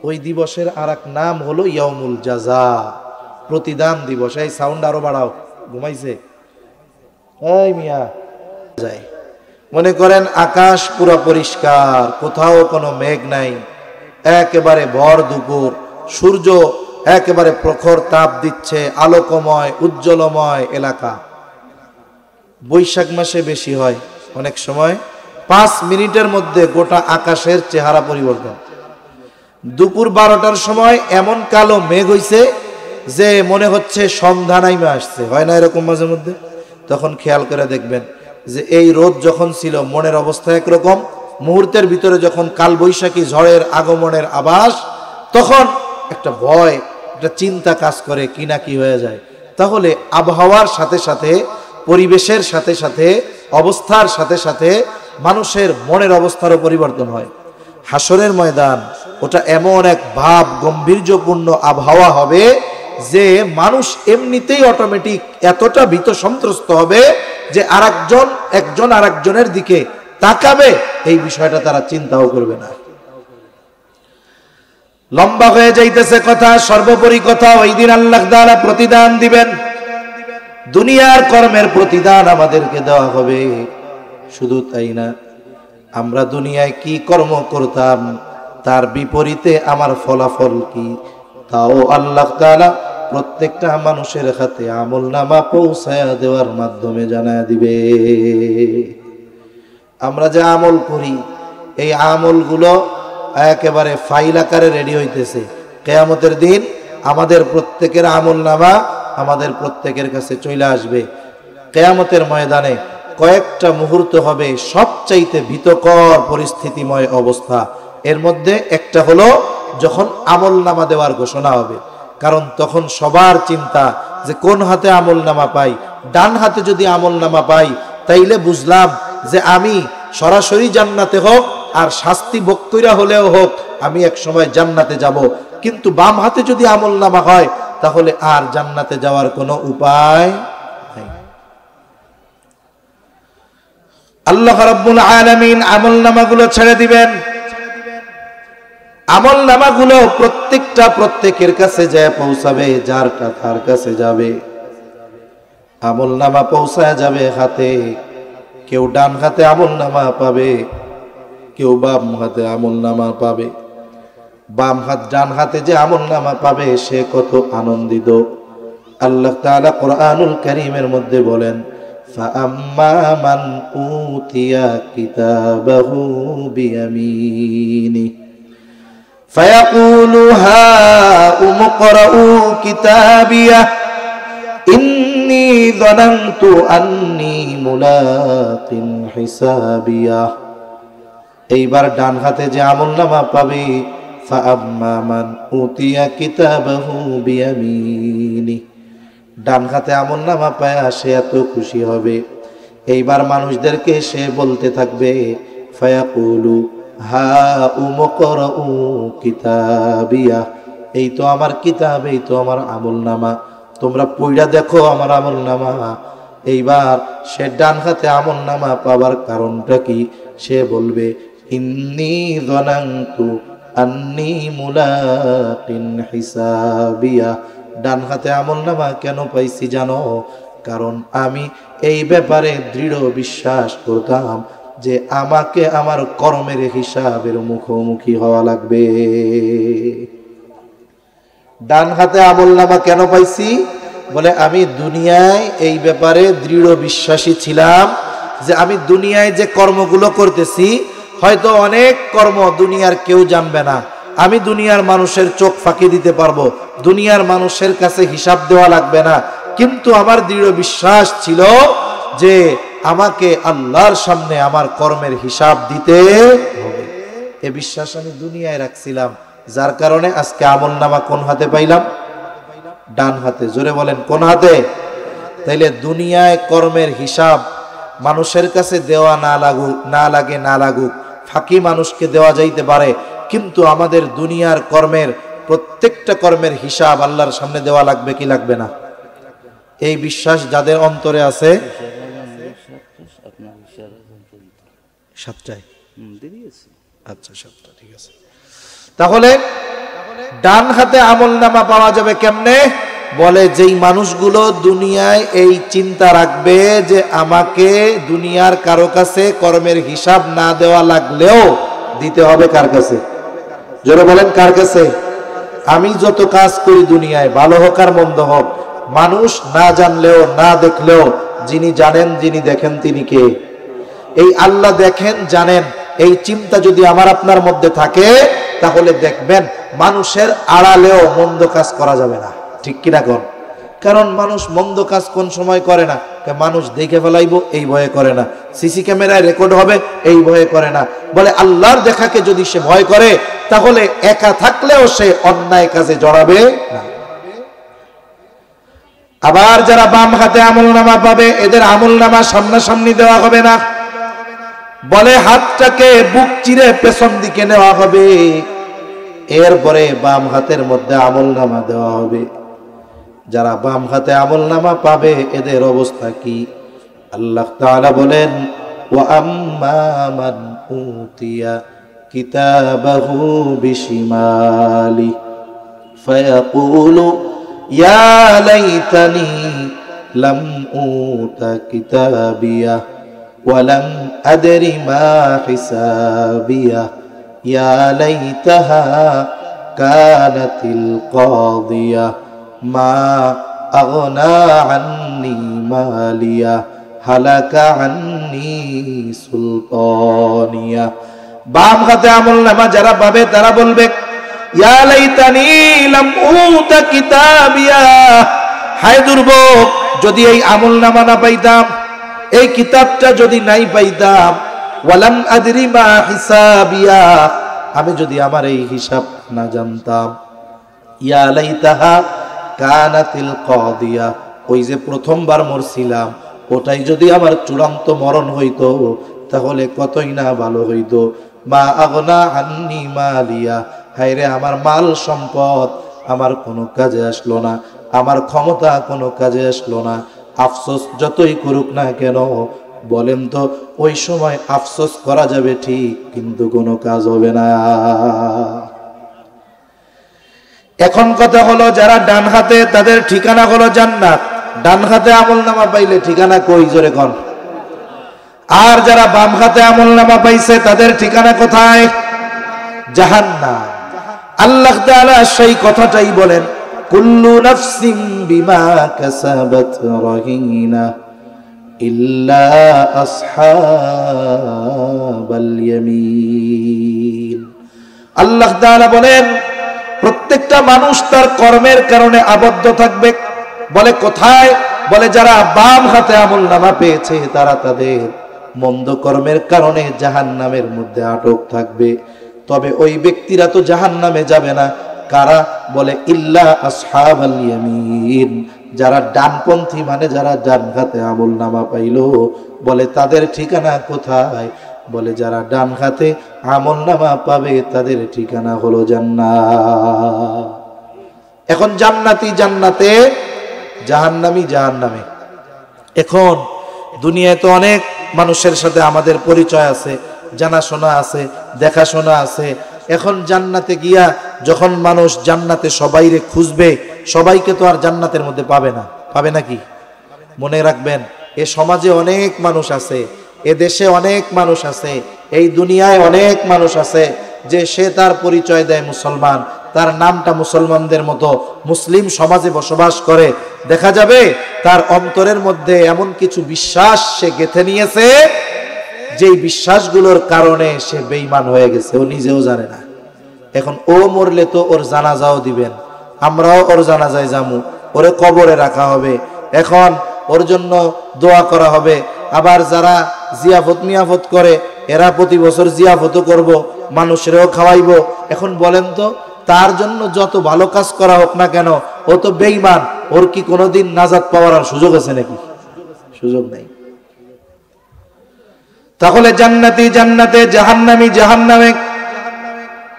ওই দিবসের আরেক নাম হলো ইয়াউমুল জাযা, প্রতিদান দিবস। এই সাউন্ড আরো বাড়াও, ঘুমাইছে এই মিয়া যায়। মনে করেন আকাশ পুরো পরিষ্কার, কোথাও কোনো মেঘ নাই, একেবারে ভর দুপুর, সূর্য একেবারে প্রখর তাপ দিচ্ছে, আলোকময় উজ্জ্বলময় এলাকা। বৈশাখ মাসে বেশি হয়, অনেক সময় 5 মিনিটের মধ্যে গোটা আকাশের চেহারা পরিবর্তন। দুপুর 12টার সময় এমন কালো মেঘ হইছে যে মনে হচ্ছে সন্ধ্যা নাইমে আসছে, হয় না এরকম মাঝে মধ্যে? তখন খেয়াল করে দেখবেন যে এই রোদ যখন ছিল মনের অবস্থা একরকম, মুহূর্তের ভিতরে যখন কালবৈশাখী ঝড়ের আগমনের আভাস, তখন একটা ভয়, একটা চিন্তা কাজ করে, কি না কি হয়ে যায়। তাহলে আবহাওয়ার সাথে সাথে, পরিবেশের সাথে সাথে, অবস্থার সাথে সাথে মানুষের মনের অবস্থারও পরিবর্তন হয়। হাসরের ময়দান ওটা এমন এক ভাব গম্ভীর্যপূর্ণ আবহাওয়া হবে যে মানুষ এমনিতেই অটোমেটিক এতটা ভীত সন্ত্রস্ত হবে যে একজন আরেকজনের দিকে তাকাবে, এই বিষয়টা তারা চিন্তাও করবে না। লম্বা হয়ে যাইতেছে কথা, সর্বোপরি কথা, ওই দিন আল্লাহ তাআলা প্রতিদান দিবেন। দুনিয়ার কর্মের প্রতিদান আমাদেরকে দেওয়া হবে। শুধু তাই না, আমরা দুনিয়ায় কি কর্ম করতাম তার বিপরীতে আমার ফলাফল কি, তাও আল্লাহ তাআলা প্রত্যেকটা মানুষের হাতে আমলনামা পৌঁছায়া দেওয়ার মাধ্যমে জানায় দিবে। আমরা যে আমল করি, এই আমলগুলো একেবারে ফাইল আকারে রেডি হইতেছে। কিয়ামতের দিন আমাদের প্রত্যেকের আমলনামা আমাদের প্রত্যেকের কাছে চলে আসবে। কিয়ামতের ময়দানে কয়েকটা মুহূর্ত হবে সবচাইতে ভীতকর পরিস্থিতিময় অবস্থা। এর মধ্যে একটা হলো যখন আমলনামা দেওয়ার ঘোষণা হবে। কারণ তখন সবার চিন্তা যে কোন হাতে আমলনামা পাই। ডান হাতে যদি আমলনামা পাই তাইলে বুঝলাম যে আমি সরাসরি জান্নাতে হোক আর শাস্তি ভোগ কইরা হলেও হোক আমি এক সময় জান্নাতে যাব। কিন্তু বাম হাতে যদি আমলনামা হয় তাহলে আর জান্নাতে যাওয়ার কোনো উপায় নাই। আল্লাহ রাব্বুল আলামিন আমলনামাগুলো ছেড়ে দিবেন। আমলনামাগুলো প্রত্যেকটা প্রত্যেকের কাছে যায় পৌঁছাবে, যারটা তার কাছে যাবে। আমলনামা পৌঁছায় যাবে হাতে, কেউ ডান হাতে আমলনামা পাবে, কেউ বাম হাতে আমলনামা পাবে। বাম হাত ডান হাতে যে আমলনামা পাবে সে কত আনন্দিত। আল্লাহ তাআলা কোরআনুল কারীমের মধ্যে বলেন, ফাআম্মা মান উতিয়া কিতাবাহু বিয়ামিনি ফায়াকুলু হাউম ইকরাউ কিতাবিয়া ইন্নী যানানতু আন্নী মুলাকিন হিসাবিয়া। এইবার ডান হাতে যে আমলনামা পাবে, ফাআম্মা মান উতিয়া কিতাবাহু বিয়ামিনি, ডান হাতে আমলনামা পায়া সে এত খুশি হবে। এইবার মানুষদেরকে সে বলতে থাকবে, ফায়াকুলু হাউম ইকরাউ কিতাবিয়া, এই তো আমার কিতাব, এই তো আমার আমলনামা, তোমরা পড়া দেখো আমার আমলনামা। এইবার সে ডান হাতে আমলনামা পাবার কারণটা কি সে বলবে, ইন্নী যানানতু আন্নী মুলাকিন হিসাবিয়া। ডান হাতে আমলনামা কেন পাইছি জানো? কারণ আমি এই ব্যাপারে দৃঢ় বিশ্বাস করতাম যে আমাকে আমার কর্মের হিসাবের মুখোমুখি হওয়া লাগবে। ডান হাতে আমলনামা কেন পাইছি? বলে আমি দুনিয়ায় এই ব্যাপারে দৃঢ় বিশ্বাসী ছিলাম যে আমি দুনিয়ায় যে কর্মগুলো করতেছি হয়তো অনেক কর্ম দুনিয়ার কেউ জানবে না, আমি দুনিয়ার মানুষের চোখ ফাঁকি দিতে পারবো, দুনিয়ার মানুষের কাছে হিসাব দেওয়া লাগবে না। কিন্তু আমার দৃঢ় বিশ্বাস ছিল যে আমাকে আল্লাহর সামনে আমার কর্মের হিসাব দিতে হবে। এ বিশ্বাস আমি দুনিয়ায় রাখছিলাম, যার কারণে আজকে আমলনামা কোন হাতে পাইলাম? ডান হাতে। জোরে বলেন কোন হাতে? তাইলে দুনিয়ায় কর্মের হিসাব মানুষের কাছে দেওয়া না লাগুক, ফাঁকি মানুষকে দেওয়া যাইতে পারে, কিন্তু আমাদের দুনিয়ার কর্মের প্রত্যেকটা কর্মের হিসাব আল্লাহর সামনে দেওয়া লাগবে কি লাগবে না? এই বিশ্বাস যাদের অন্তরে আছে, সাতটায় আচ্ছা সাতটা ঠিক আছে। তাহলে ডান হাতে আমলনামা পাওয়া যাবে কেমনে? বলে যেই মানুষগুলো দুনিয়ায় এই চিন্তা রাখবে যে আমাকে দুনিয়ার কারো কাছে কর্মের হিসাব না দেওয়া লাগলেও দিতে হবে কার কাছে? জোরে বলেন কার কাছে? আমি যত কাজ করি দুনিয়ায়, ভালো হোক আর মন্দ হোক, মানুষ না জানলেও না দেখলেও যিনি জানেন যিনি দেখেন তিনি কে? এই আল্লাহ দেখেন জানেন। এই চিন্তা যদি আমার আপনার মধ্যে থাকে তাহলে দেখবেন মানুষের আড়ালেও মন্দ কাজ করা যাবে না। ঠিক কিনা কোন? কারণ মানুষ মন্দ কাজ কোন সময় করে না, মানুষ দেখে ফেলাইবো এই ভয়ে করে না, সিসি ক্যামেরায় রেকর্ড হবে এই ভয়ে করে না। বলে আল্লাহর দেখাকে যদি সে ভয় করে তাহলে একা থাকলেও সে অন্যায় কাজে জড়াবে না। আবার যারা বাম হাতে আমলনামা পাবে এদের আমলনামা সামনাসামনি দেওয়া হবে না, বলে হাতটাকে বুক চিরে পেছন দিকে নেওয়া হবে, এরপরে বাম হাতের মধ্যে আমলনামা দেওয়া হবে। যারা বাম হাতে আমলনামা পাবে এদের অবস্থা কি? আল্লাহ তাআলা বলেন ওয়া আম্মা মান উতিয়া কিতাবাহু বিশিমালি ফায়াকুলু ইয়া লাইতানি লাম উতা কিতাবিয়া ওয়া লাম আদরি মা হিসাবিয়া ইয়া লাইতাহা কানাতিল কাদিয়া মা আগনা আন্নি মালিয়া হালাকা আন্নি সুলতানিয়া। বাম হাতে আমলনামা যারা পাবে তারা বলবে ইয়া লাইতানি লাম উতা কিতাবিয়া, হায় দুর্ভোগ যদি এই আমলনামা না পাইতাম, এই কিতাবটা যদি নাই পাইতাম, ওয়ালাম আদরি মা হিসাবিয়া, আমি যদি আমার এই হিসাব না জানতাম, ইয়া লাইতাহা কানাতিল কাদিয়া, ওই যে প্রথমবার মরছিলাম ওটাই যদি আমার চূড়ান্ত মরণ হইতো তাহলে কতই না ভালো হইতো। মা আগনা আন্নি মালিয়া, হায়রে আমার মাল সম্পদ আমার কোনো কাজে আসলো না, আমার ক্ষমতা কোনো কাজে আসলো না, আফসোস যতই করুক না কেন, বলেন তো ওই সময় আফসোস করা যাবে ঠিক, কিন্তু কোনো কাজ হবে না। এখন কথা হলো যারা ডান হাতে তাদের ঠিকানা হলো জান্নাত, ডান হাতে আমলনামা পাইলে ঠিকানা কই জোরে কোন? আর যারা বাম হাতে আমলনামা পাইছে তাদের ঠিকানা কোথায়? জাহান্নাম। আল্লাহ তাআলা সেই কথাটাই বলেন কুল্লু নাফসিন বিমা কাসাবাত রাহিনা ইল্লা আসহাবাল ইয়ামিন। আল্লাহ তাআলা বলেন প্রত্যেকটা মানুষ তার কর্মের কারণে আবদ্ধ থাকবে। বলে কোথায়? বলে যারা বাম হাতে আমলনামা পেয়েছে তারা তাদের মন্দ কর্মের কারণে জাহান্নামের মধ্যে আটক থাকবে। তবে ওই ব্যক্তিরা তো জাহান্নামে যাবে না। কারা? বলে ইল্লা আসহাবাল ইয়ামিন, যারা ডানপন্থী মানে যারা ডান হাতে আমলনামা পাইলো, বলে তাদের ঠিকানা কোথায়? বলে যারা ডান হাতে আমলনামা পাবে তাদের ঠিকানা হলো জান্নাত। এখন জান্নাতি জান্নাতে, জাহান্নামী জাহান্নামে। এখন দুনিয়ায় তো অনেক মানুষের সাথে আমাদের পরিচয় আছে, জানাশোনা আছে, দেখাশোনা আছে। এখন জান্নাতে গিয়া যখন মানুষ জান্নাতে সবাইরে খুঁজবে, সবাইকে তো আর জান্নাতের মধ্যে পাবে না, পাবে নাকি? মনে রাখবেন এ সমাজে অনেক মানুষ আছে, এ দেশে অনেক মানুষ আছে, এই দুনিয়ায় অনেক মানুষ আছে যে সে তার পরিচয় দেয় মুসলমান, তার নামটা মুসলমানদের মতো মুসলিম সমাজে বসবাস করে। দেখা যাবে তার অন্তরের মধ্যে এমন কিছু বিশ্বাস সে গেঁথে নিয়েছে যেই বিশ্বাসগুলোর কারণে সে বেঈমান হয়ে গেছে, ও নিজেও জানে না। এখন ও মরলে তো ওর জানাজাও দিবেন, আমরাও ওর জানাজায় যামু, ওরে কবরে রাখা হবে, এখন ওর জন্য দোয়া করা হবে। আবার যারা জিয়াফত মিয়াফত করে এরা প্রতি বছর জিয়াফতও করব, মানুষেরও খাওয়াইবো। এখন বলেন তো তার জন্য যত ভালো কাজ করা হোক না কেন, ও তো বেঈমান, ওর কি কোনোদিন নাজাত পাওয়ার আর সুযোগ আছে নাকি? সুযোগ নাই। তাহলে জান্নাতি জান্নাতে, জাহান্নামী জাহান্নামে।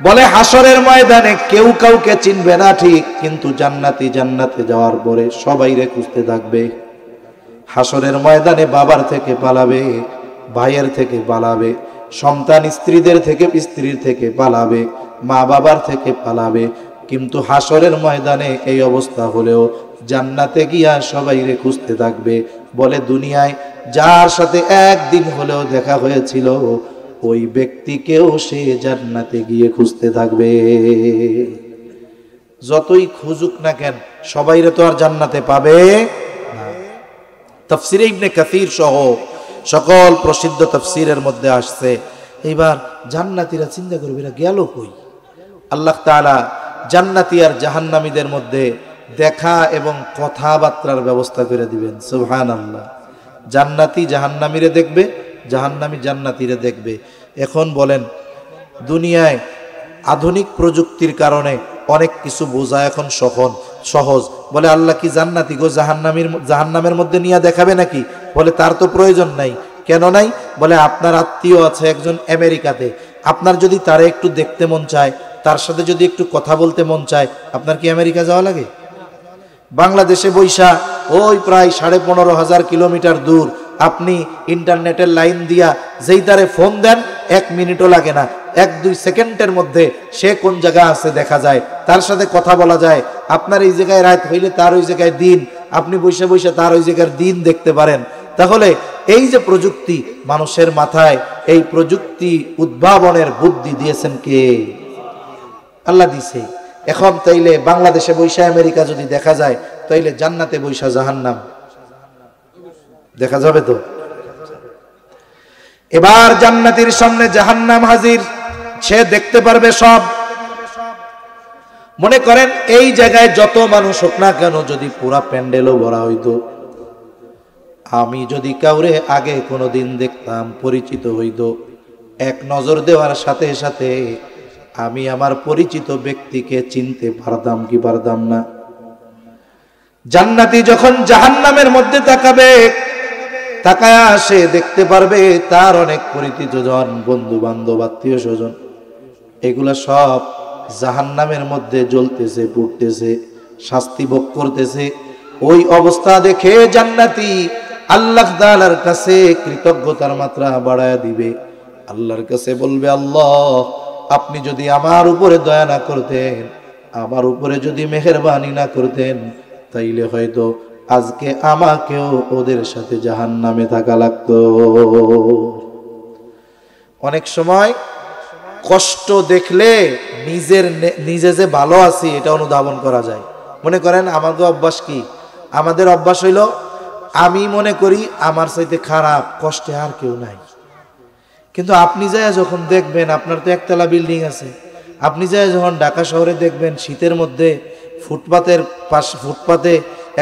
বলে হাসরের ময়দানে কেউ কাউকে চিনবে না ঠিক, কিন্তু জান্নাতি জান্নাতে যাওয়ার পরে সবাইরে খুঁজতে থাকবে। হাসরের ময়দানে বাবার থেকে পালাবে, ভাইয়ের থেকে পালাবে, সন্তান স্ত্রীদের থেকে স্ত্রীর থেকে পালাবে, মা বাবার থেকে পালাবে। কিন্তু হাসরের ময়দানে এই অবস্থা হলেও জান্নাতে গিয়া সবাইরে খুঁজতে থাকবে। বলে দুনিয়ায় যার সাথে একদিন হলেও দেখা হয়েছিল ওই ব্যক্তিকেও সে জান্নাতে গিয়ে খুঁজতে থাকবে। যতই খুঁজুক না কেন সবাইরে তো আর জান্নাতে পাবে না। তাফসিরে ইবনে কাসির সহ সকল প্রসিদ্ধ তাফসিরের মধ্যে আসছে। এবার জান্নাতীরা চিন্তা করবে এরা গেল কই? আল্লাহ তাআলা জান্নাতি আর জাহান্নামীদের মধ্যে দেখা এবং কথাবার্তার ব্যবস্থা করে দিবেন। সুবহানাল্লাহ। জান্নাতি জাহান্নামীরে দেখবে, জাহান্নামী জান্নাতীরে দেখবে। এখন বলেন, দুনিয়ায় আধুনিক প্রযুক্তির কারণে অনেক কিছু বোঝা এখন সহজ। বলে আল্লাহ কি জান্নাতি গো জাহান্নামের মধ্যে নিয়ে দেখাবে নাকি? বলে তার তো প্রয়োজন নাই। কেন নাই? বলে আপনার আত্মীয় আছে একজন আমেরিকাতে, আপনার যদি তারে একটু দেখতে মন চায়, তার সাথে যদি একটু কথা বলতে মন চায়, আপনার কি আমেরিকা যাওয়া লাগে? বাংলাদেশে বৈশা ওই প্রায় 15,500 কিলোমিটার দূর আপনি ইন্টারনেটের লাইন দিয়া যেই তারে ফোন দেন, 1 মিনিটও লাগে না, 1-2 সেকেন্ডের মধ্যে সে কোন জায়গা আছে দেখা যায়, তার সাথে কথা বলা যায়। আপনার এই জায়গায় রাত হইলে তার ওই জায়গায় দিন, আপনি বৈশা বৈশা তার ওই জায়গার দিন দেখতে পারেন। তাহলে এই যে প্রযুক্তি মানুষের মাথায়, এই প্রযুক্তি উদ্ভাবনের বুদ্ধি দিয়েছেন কে? আল্লাহ দিছে। এখন তাইলে বাংলাদেশে বৈশা আমেরিকা যদি দেখা যায়, তাইলে জান্নাতে বৈশা জাহান্নাম দেখা যাবে তো? এবার জান্নাতীর সামনে জাহান্নাম হাজির, সে দেখতে পারবে সব। মনে করেন এই জায়গায় যত মানুষ হোক না কেন, যদি পুরা প্যান্ডেলও ভরা হইতো, আমি যদি কাউরে আগে কোনোদিন দেখতাম, পরিচিত হইতো, এক নজর দেওয়ার সাথে সাথে আমি আমার পরিচিত ব্যক্তিকে চিনতে পারতাম কি পারতাম না? জান্নাতি যখন জাহান্নামের মধ্যে তাকাবে, তাকায়া সে দেখতে পারবে তার অনেক পরিচিত জন, বন্ধু বান্ধব, আত্মীয় স্বজন, এগুলা সব জাহান্নামের মধ্যে জ্বলতেছে, পুড়তেছে, শাস্তি ভোগ করতেছে। ওই অবস্থা দেখে জান্নাতি আল্লাহ তাআলার কাছে কৃতজ্ঞতার মাত্রা বাড়ায়া দিবে। আল্লাহর কাছে বলবে, আল্লাহ আপনি যদি আমার উপরে দয়া না করতেন, আমার উপরে যদি মেহেরবানি না করতেন, তাইলে হয়তো আজকে আমাকেও ওদের সাথে জাহান্নামে থাকা লাগতো। অনেক সময় কষ্ট দেখলে নিজে যে ভালো আছি এটা অনুধাবন করা যায়। মনে করেন আমাদের অভ্যাস কি? আমাদের অভ্যাস হইল, আমি মনে করি আমার চাইতে খারাপ কষ্টে আর কেউ নাই। কিন্তু আপনি যায় যখন দেখবেন, আপনার তো একতলা বিল্ডিং আছে, আপনি যায় যখন ঢাকা শহরে দেখবেন শীতের মধ্যে ফুটপাতে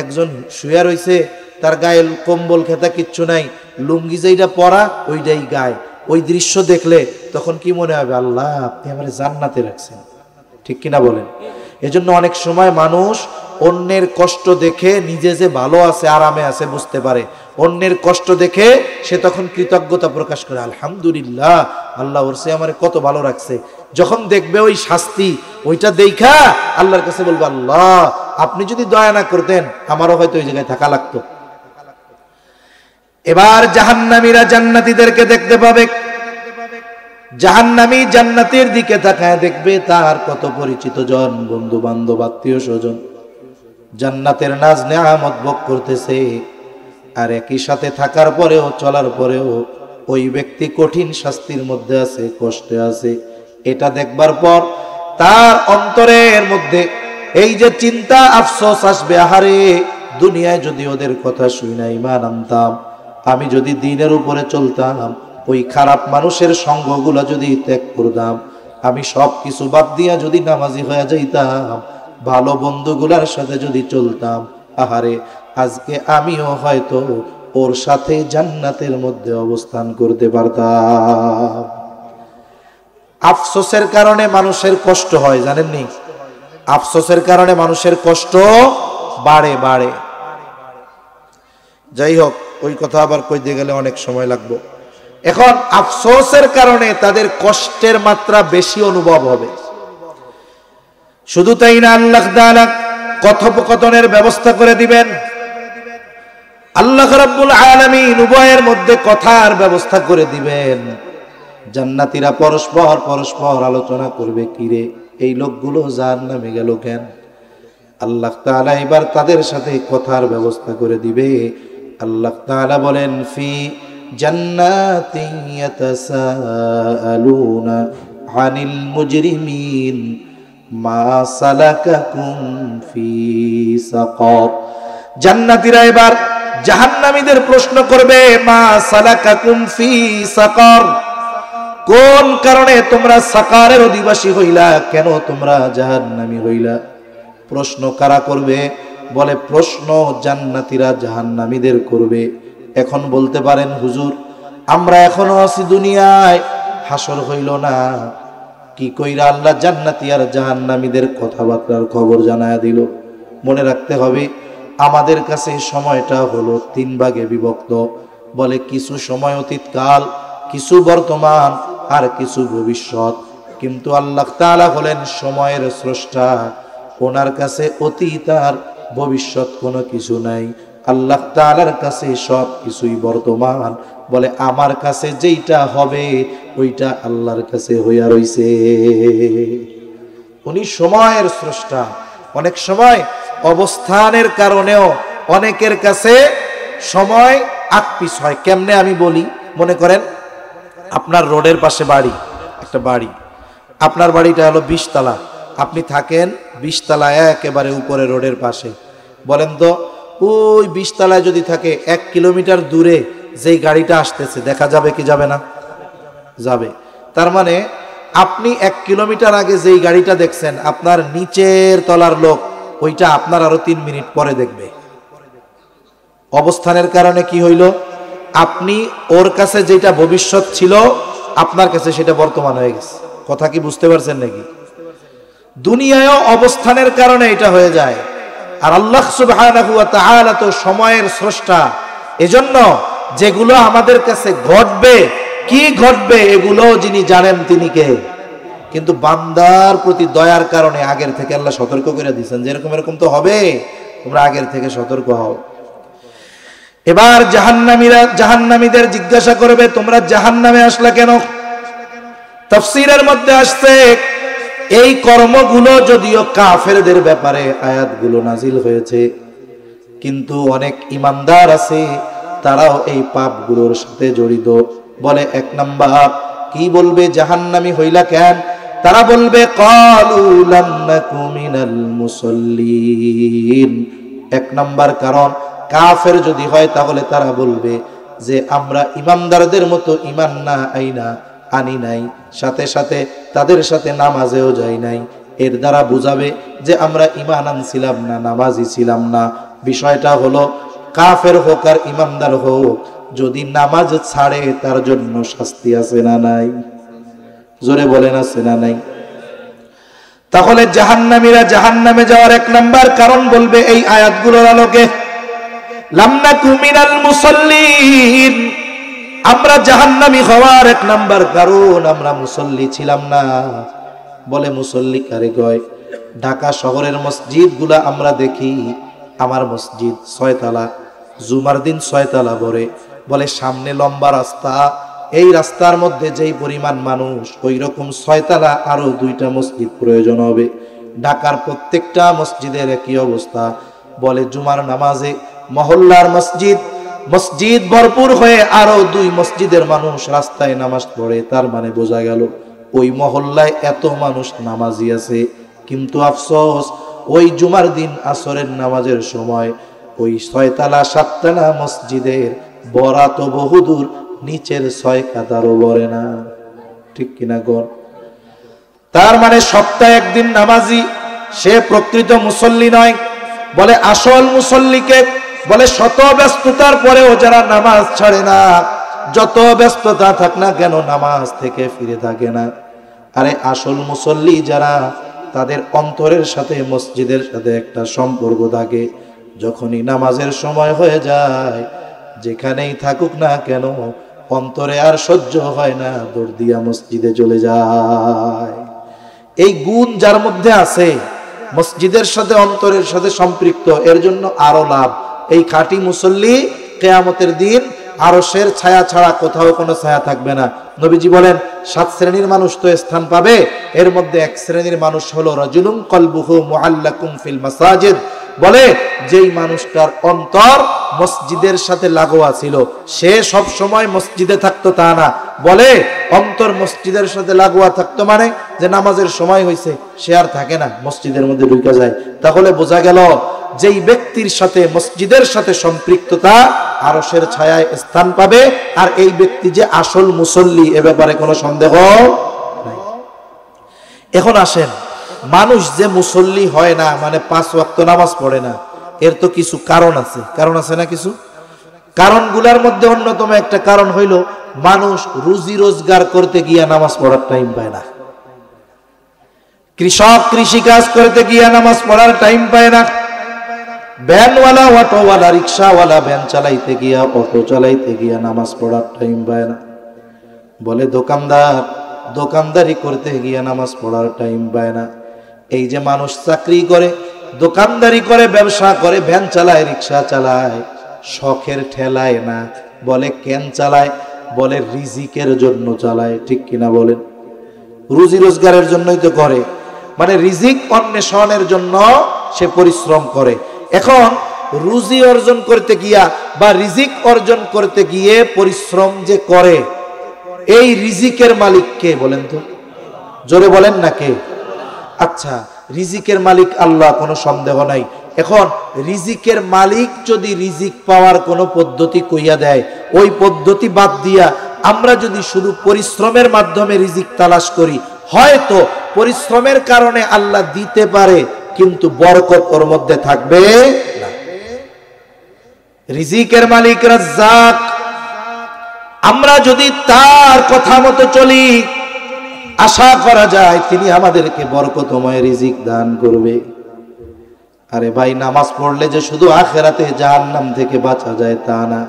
একজন শুয়ে রয়েছে, তার গায়ে কম্বল খেতা কিচ্ছু নাই, লুঙ্গি যেইটা পরা ওইটাই গায়ে, ওই দৃশ্য দেখলে তখন কি মনে হবে? আল্লাহ আপনি আমার জান্নাতে রাখছেন। ঠিক কিনা বলেন? এজন্য অনেক সময় মানুষ অন্যের কষ্ট দেখে নিজে যে ভালো আছে, আরামে আছে বুঝতে পারে। অন্যের কষ্ট দেখে সে তখন কৃতজ্ঞতা প্রকাশ করে, আলহামদুলিল্লাহ আল্লাহ ওরসে আমার কত ভালো রাখছে। যখন দেখবে ওই শাস্তি, ওইটা দেখা আল্লাহর কাছে বলবো, আল্লাহ আপনি যদি দয়া না করতেন আমারও হয়তো ওই জায়গায় থাকা লাগতো। এবার জাহান্নামীরা জান্নাতীদেরকে দেখতে পাবে, জাহান্নামী জান্নাতের দিকে তাকায় দেখবে তার কত পরিচিত জন, বন্ধু বান্ধব, আত্মীয় স্বজন জান্নাতের নাজ নেয়ামত ভোগ করতেছে। আর একই সাথে থাকার পরেও, চলার পরেও ওই ব্যক্তি কঠিন শাস্তির মধ্যে আছে, কষ্টে আছে। এটা দেখবার পর তার অন্তরের মধ্যে এই যে চিন্তা, আফসোস আসবে, আহারে দুনিয়ায় যদি ওদের কথা শুই না ঈমান আনতাম, আমি যদি দ্বীনের উপরে চলতাম, ওই খারাপ মানুষের সঙ্গগুলা যদি ত্যাগ করতাম, আমি সব কিছু বাদ দিয়া যদি নামাজি হয়ে যাইতাম, ভালো বন্ধুগুলার সাথে যদি চলতাম, আহারে আজকে আমিও হয়তো ওর সাথে জান্নাতের মধ্যে অবস্থান করতে পারতাম। আফসোসের কারণে মানুষের কষ্ট হয়, জানেননি? আফসোসের কারণে মানুষের কষ্ট বাড়ে। যাই হোক, ওই কথা আবার কইতে গেলে অনেক সময় লাগবে। এখন আফসোসের কারণে তাদের কষ্টের মাত্রা বেশি অনুভব হবে। শুধু তাই না, আল্লাহ তাআলা কথোপকথনের ব্যবস্থা করে দিবেন। আল্লাহ রাব্বুল আলামিন উভয়ের মধ্যে কথার ব্যবস্থা করে দিবেন। জান্নাতীরা পরস্পর আলোচনা করবে, কিরে এই লোকগুলো জাহান্নামে গেল কেন? আল্লাহ তাআলা এবার তাদের সাথে কথার ব্যবস্থা করে দিবে। আল্লাহ তাআলা বলেন, ফি জান্নাতিন ইয়াতাসাআলুনা আনিল মুজরিমিন মা সালাকাকুম ফি সাকার। জান্নাতীরা এবার জাহান্নামীদের প্রশ্ন করবে, মা সালাকাকুম ফি সাকার, কোন কারণে তোমরা সাকারের অধিবাসী হইলা, কেন তোমরা জাহান্নামী হইলা? প্রশ্ন কারা করবে? বলে প্রশ্ন জান্নাতীরা জাহান্নামীদের করবে। এখন বলতে পারেন হুজুর আমরা এখনো আছি দুনিয়ায়, হাসর হইল না, কি কইরা আল্লাহ জান্নাতি আর জাহান্নামীদের কথাবার্তার খবর জানায়া দিল? মনে রাখতে হবে আমাদের কাছে সময়টা হলো 3 ভাগে বিভক্ত। বলে কিছু সময় অতীতকাল, কিছু বর্তমান, আর কিছু ভবিষ্যৎ। কিন্তু আল্লাহ তাআলা হলেন সময়ের স্রষ্টা, ওনার কাছে অতীত আর ভবিষ্যৎ কোনো কিছু নাই। আল্লাহ তাআলার কাছে সব কিছুই বর্তমান। বলে আমার কাছে যেইটা হবে ওইটা আল্লাহর কাছে হইয়া রইছে। উনি সময়ের স্রষ্টা। অনেক সময় অবস্থানের কারণেও অনেকের কাছে সময় আকপিস হয়। কেমনে আমি বলি, মনে করেন আপনার রোডের পাশে বাড়ি, একটা বাড়ি, আপনার বাড়িটা হলো 20 তলা, আপনি থাকেন 20 তলায় একেবারে উপরে রোডের পাশে। বলেন তো ওই 20 তলায় যদি থাকে 1 কিলোমিটার দূরে যেই গাড়িটা আসতেছে দেখা যাবে কি যাবে না? যাবে। তার মানে আপনি 1 কিলোমিটার আগে যেই গাড়িটা দেখছেন আপনার নিচের তলার লোক ওইটা আপনার আরো 3 মিনিট পরে দেখবে। অবস্থানের কারণে কি হইল? আপনি ওর কাছে যেটা ভবিষ্যৎ ছিল আপনার কাছে সেটা বর্তমান হয়ে গেছে। কথা কি বুঝতে পারছেন নাকি? দুনিয়ায়ও অবস্থানের কারণে এটা হয়ে যায়। আর আল্লাহ সুবহানাহু ওয়া তাআলা তো সময়ের স্রষ্টা। এজন্য যেগুলো আমাদের কাছে ঘটবে, কি ঘটবে এগুলো যিনি জানেন তিনি কে? কিন্তু বান্দার প্রতি দয়ার কারণে আগের থেকে আল্লাহ সতর্ক করে দিয়েছেন যে এরকম এরকম তো হবে, তোমরা আগের থেকে সতর্ক হও। এবার জাহান্নামীদের জিজ্ঞাসা করবে তোমরা জাহান্নামে আসলা কেন? তাফসীরের মধ্যে আসছে এই কর্মগুলো যদিও কাফেরদের ব্যাপারে আয়াতগুলো নাজিল হয়েছে, কিন্তু অনেক ঈমানদার আছে তারাও এই পাপগুলোর সাথে জড়িত। বলে 1 নাম্বার কি বলবে জাহান্নামী হইলা কেন? তারা বলবে ক্বালু লাম নাকু মিনাল মুসাল্লিন। 1 নাম্বার কারণ কাফের যদি হয় তাহলে তারা বলবে যে আমরা ঈমানদারদের মতো ঈমান না আনি নাই, সাথে সাথে তাদের সাথে নামাজেও যাই নাই। এর দ্বারা বুঝাবে যে আমরা ঈমান আনছিলাম না, নামাজি ছিলাম না। বিষয়টা হলো কাফের হোক আর ঈমানদার হোক, যদি নামাজ ছাড়ে তার জন্য শাস্তি আছে না নাই? জোরে বলেন আছে না নাই? তাহলে জাহান্নামীরা জাহান্নামে যাওয়ার 1 নাম্বার কারণ বলবে এই আয়াতগুলোর আলোকে লাম নাকু মিনাল মুসাল্লিন। আমরা জাহান্নামী হওয়ার 1 নাম্বার কারণ আমরা মুসল্লি ছিলাম না। বলে মুসল্লি কারে কয়? ঢাকা শহরের মসজিদগুলা আমরা দেখি, আমার মসজিদ 6 তলা, জুমার দিন 6 তলা ভরে। বলে সামনে লম্বা রাস্তা, এই রাস্তার মধ্যে যেই পরিমাণ মানুষ ওই রকম 6 তলা আরো 2টা মসজিদ প্রয়োজন হবে। ঢাকার প্রত্যেকটা মসজিদের একই অবস্থা। বলে জুমার নামাজে মহল্লার মসজিদ ভরপুর হয়ে আরো 2 মসজিদের মানুষ রাস্তায় নামাজ পড়ে, তার মানে বোঝা গেল ওই মহল্লায় এত মানুষ নামাজি আছে। কিন্তু আফসোস ওই জুমার দিন আসরের নামাজের সময় ওই 6 তলা 7 তলা মসজিদের বড়া তো বহুদূর, নিচের 6 কাতারও বরে না। ঠিক কিনা গণ? তার মানে সপ্তাহে 1 দিন নামাজি সে প্রকৃত মুসল্লি নয়। বলে আসল মুসল্লিকে বলে শত ব্যস্ততার পরেও যারা নামাজ ছাড়ে না, যত ব্যস্ততা থাক না কেন নামাজ থেকে ফিরে থাকে না। আরে আসল মুসল্লি যারা, তাদের অন্তরের সাথে মসজিদের সাথে একটা সম্পর্ক থাকে। যখনই নামাজের সময় হয়ে যায় যেখানেই থাকুক না কেন অন্তরে আর সহ্য হয় না, দৌড় দিয়া মসজিদে চলে যায়। এই গুণ যার মধ্যে আছে, মসজিদের সাথে অন্তরের সাথে সম্পৃক্ত, এর জন্য আরো লাভ। এই খাঁটি মুসল্লি কিয়ামতের দিন আরশের ছায়া ছাড়া কোথাও কোনো ছায়া থাকবে না। নবীজি বলেন 7 শ্রেণীর মানুষ তো স্থান পাবে, এর মধ্যে 1 শ্রেণীর মানুষ হলো রাজুলুন কলবুহু মুআল্লাকুম ফিল মাসাজিদ। বলে যেই মানুষটার অন্তর মসজিদের সাথে লাগোয়া ছিল, সে সব সময় মসজিদে থাকতো তা না। বলে অন্তর মসজিদের সাথে লাগোয়া থাকতো মানে যে নামাজের সময় হয়েছে সে আর থাকে না, মসজিদের মধ্যে ঢুকে যায়। তাহলে বোঝা গেল যেই ব্যক্তির সাথে মসজিদের সাথে সম্পৃক্ততা আরশের ছায়ায় স্থান পাবে, আর এই ব্যক্তি যে আসল মুসল্লি এ ব্যাপারে কোনো সন্দেহ নাই। এখন আসেন মানুষ যে মুসল্লি হয় না, মানে 5 ওয়াক্ত নামাজ পড়ে না, এর তো কিছু কারণ আছে। কারণ আছে না কিছু? কারণগুলোর মধ্যে অন্যতম একটা কারণ হইল মানুষ রুজি রোজগার করতে গিয়া নামাজ পড়ার টাইম পায় না। কৃষক কৃষিকাজ করতে গিয়া নামাজ পড়ার টাইম পায় না। ভ্যানওয়ালা, অটোওয়ালা, রিক্সাওয়ালা ভ্যান চালাইতে গিয়া, অটো চালাইতে গিয়া নামাজ পড়ার টাইম পায় না। বলে দোকানদার দোকানদারি করতে গিয়া নামাজ পড়ার টাইম পায় না। এই যে মানুষ চাকরি করে, দোকানদারি করে, ব্যবসা করে, ভ্যান চালায়, রিক্সা চালায়, শখের ঠেলায় না। বলে কেন চালায়? বলে রিজিকের জন্য চালায়। ঠিক কিনা বলেন? রুজি রোজগারের জন্যই তো করে, মানে রিজিক অন্বেষণের জন্য সে পরিশ্রম করে। এখন রুজি অর্জন করতে গিয়া বা রিজিক অর্জন করতে গিয়ে পরিশ্রম যে করে, এই রিজিকের মালিক কে বলেন তো? জোরে বলেন না কে? আচ্ছা, রিজিকের মালিক আল্লাহ, কোনো সন্দেহ নাই। এখন রিজিকের মালিক যদি রিজিক পাওয়ার কোনো পদ্ধতি কইয়া দেয়, ওই পদ্ধতি বাদ দিয়া আমরা যদি শুধু পরিশ্রমের মাধ্যমে রিজিক তালাশ করি, হয়তো পরিশ্রমের কারণে আল্লাহ দিতে পারে, কিন্তু বরকত ওর মধ্যে থাকবে না। রিজিকের মালিক রাজ্জাক, আমরা যদি তার কথা মতো চলি, আশা করা যায় তিনি আমাদেরকে বরকতময় রিজিক দান করবে। আরে ভাই, নামাজ পড়লে যে শুধু আখিরাতে জাহান্নাম থেকে বাঁচা যায় তা না।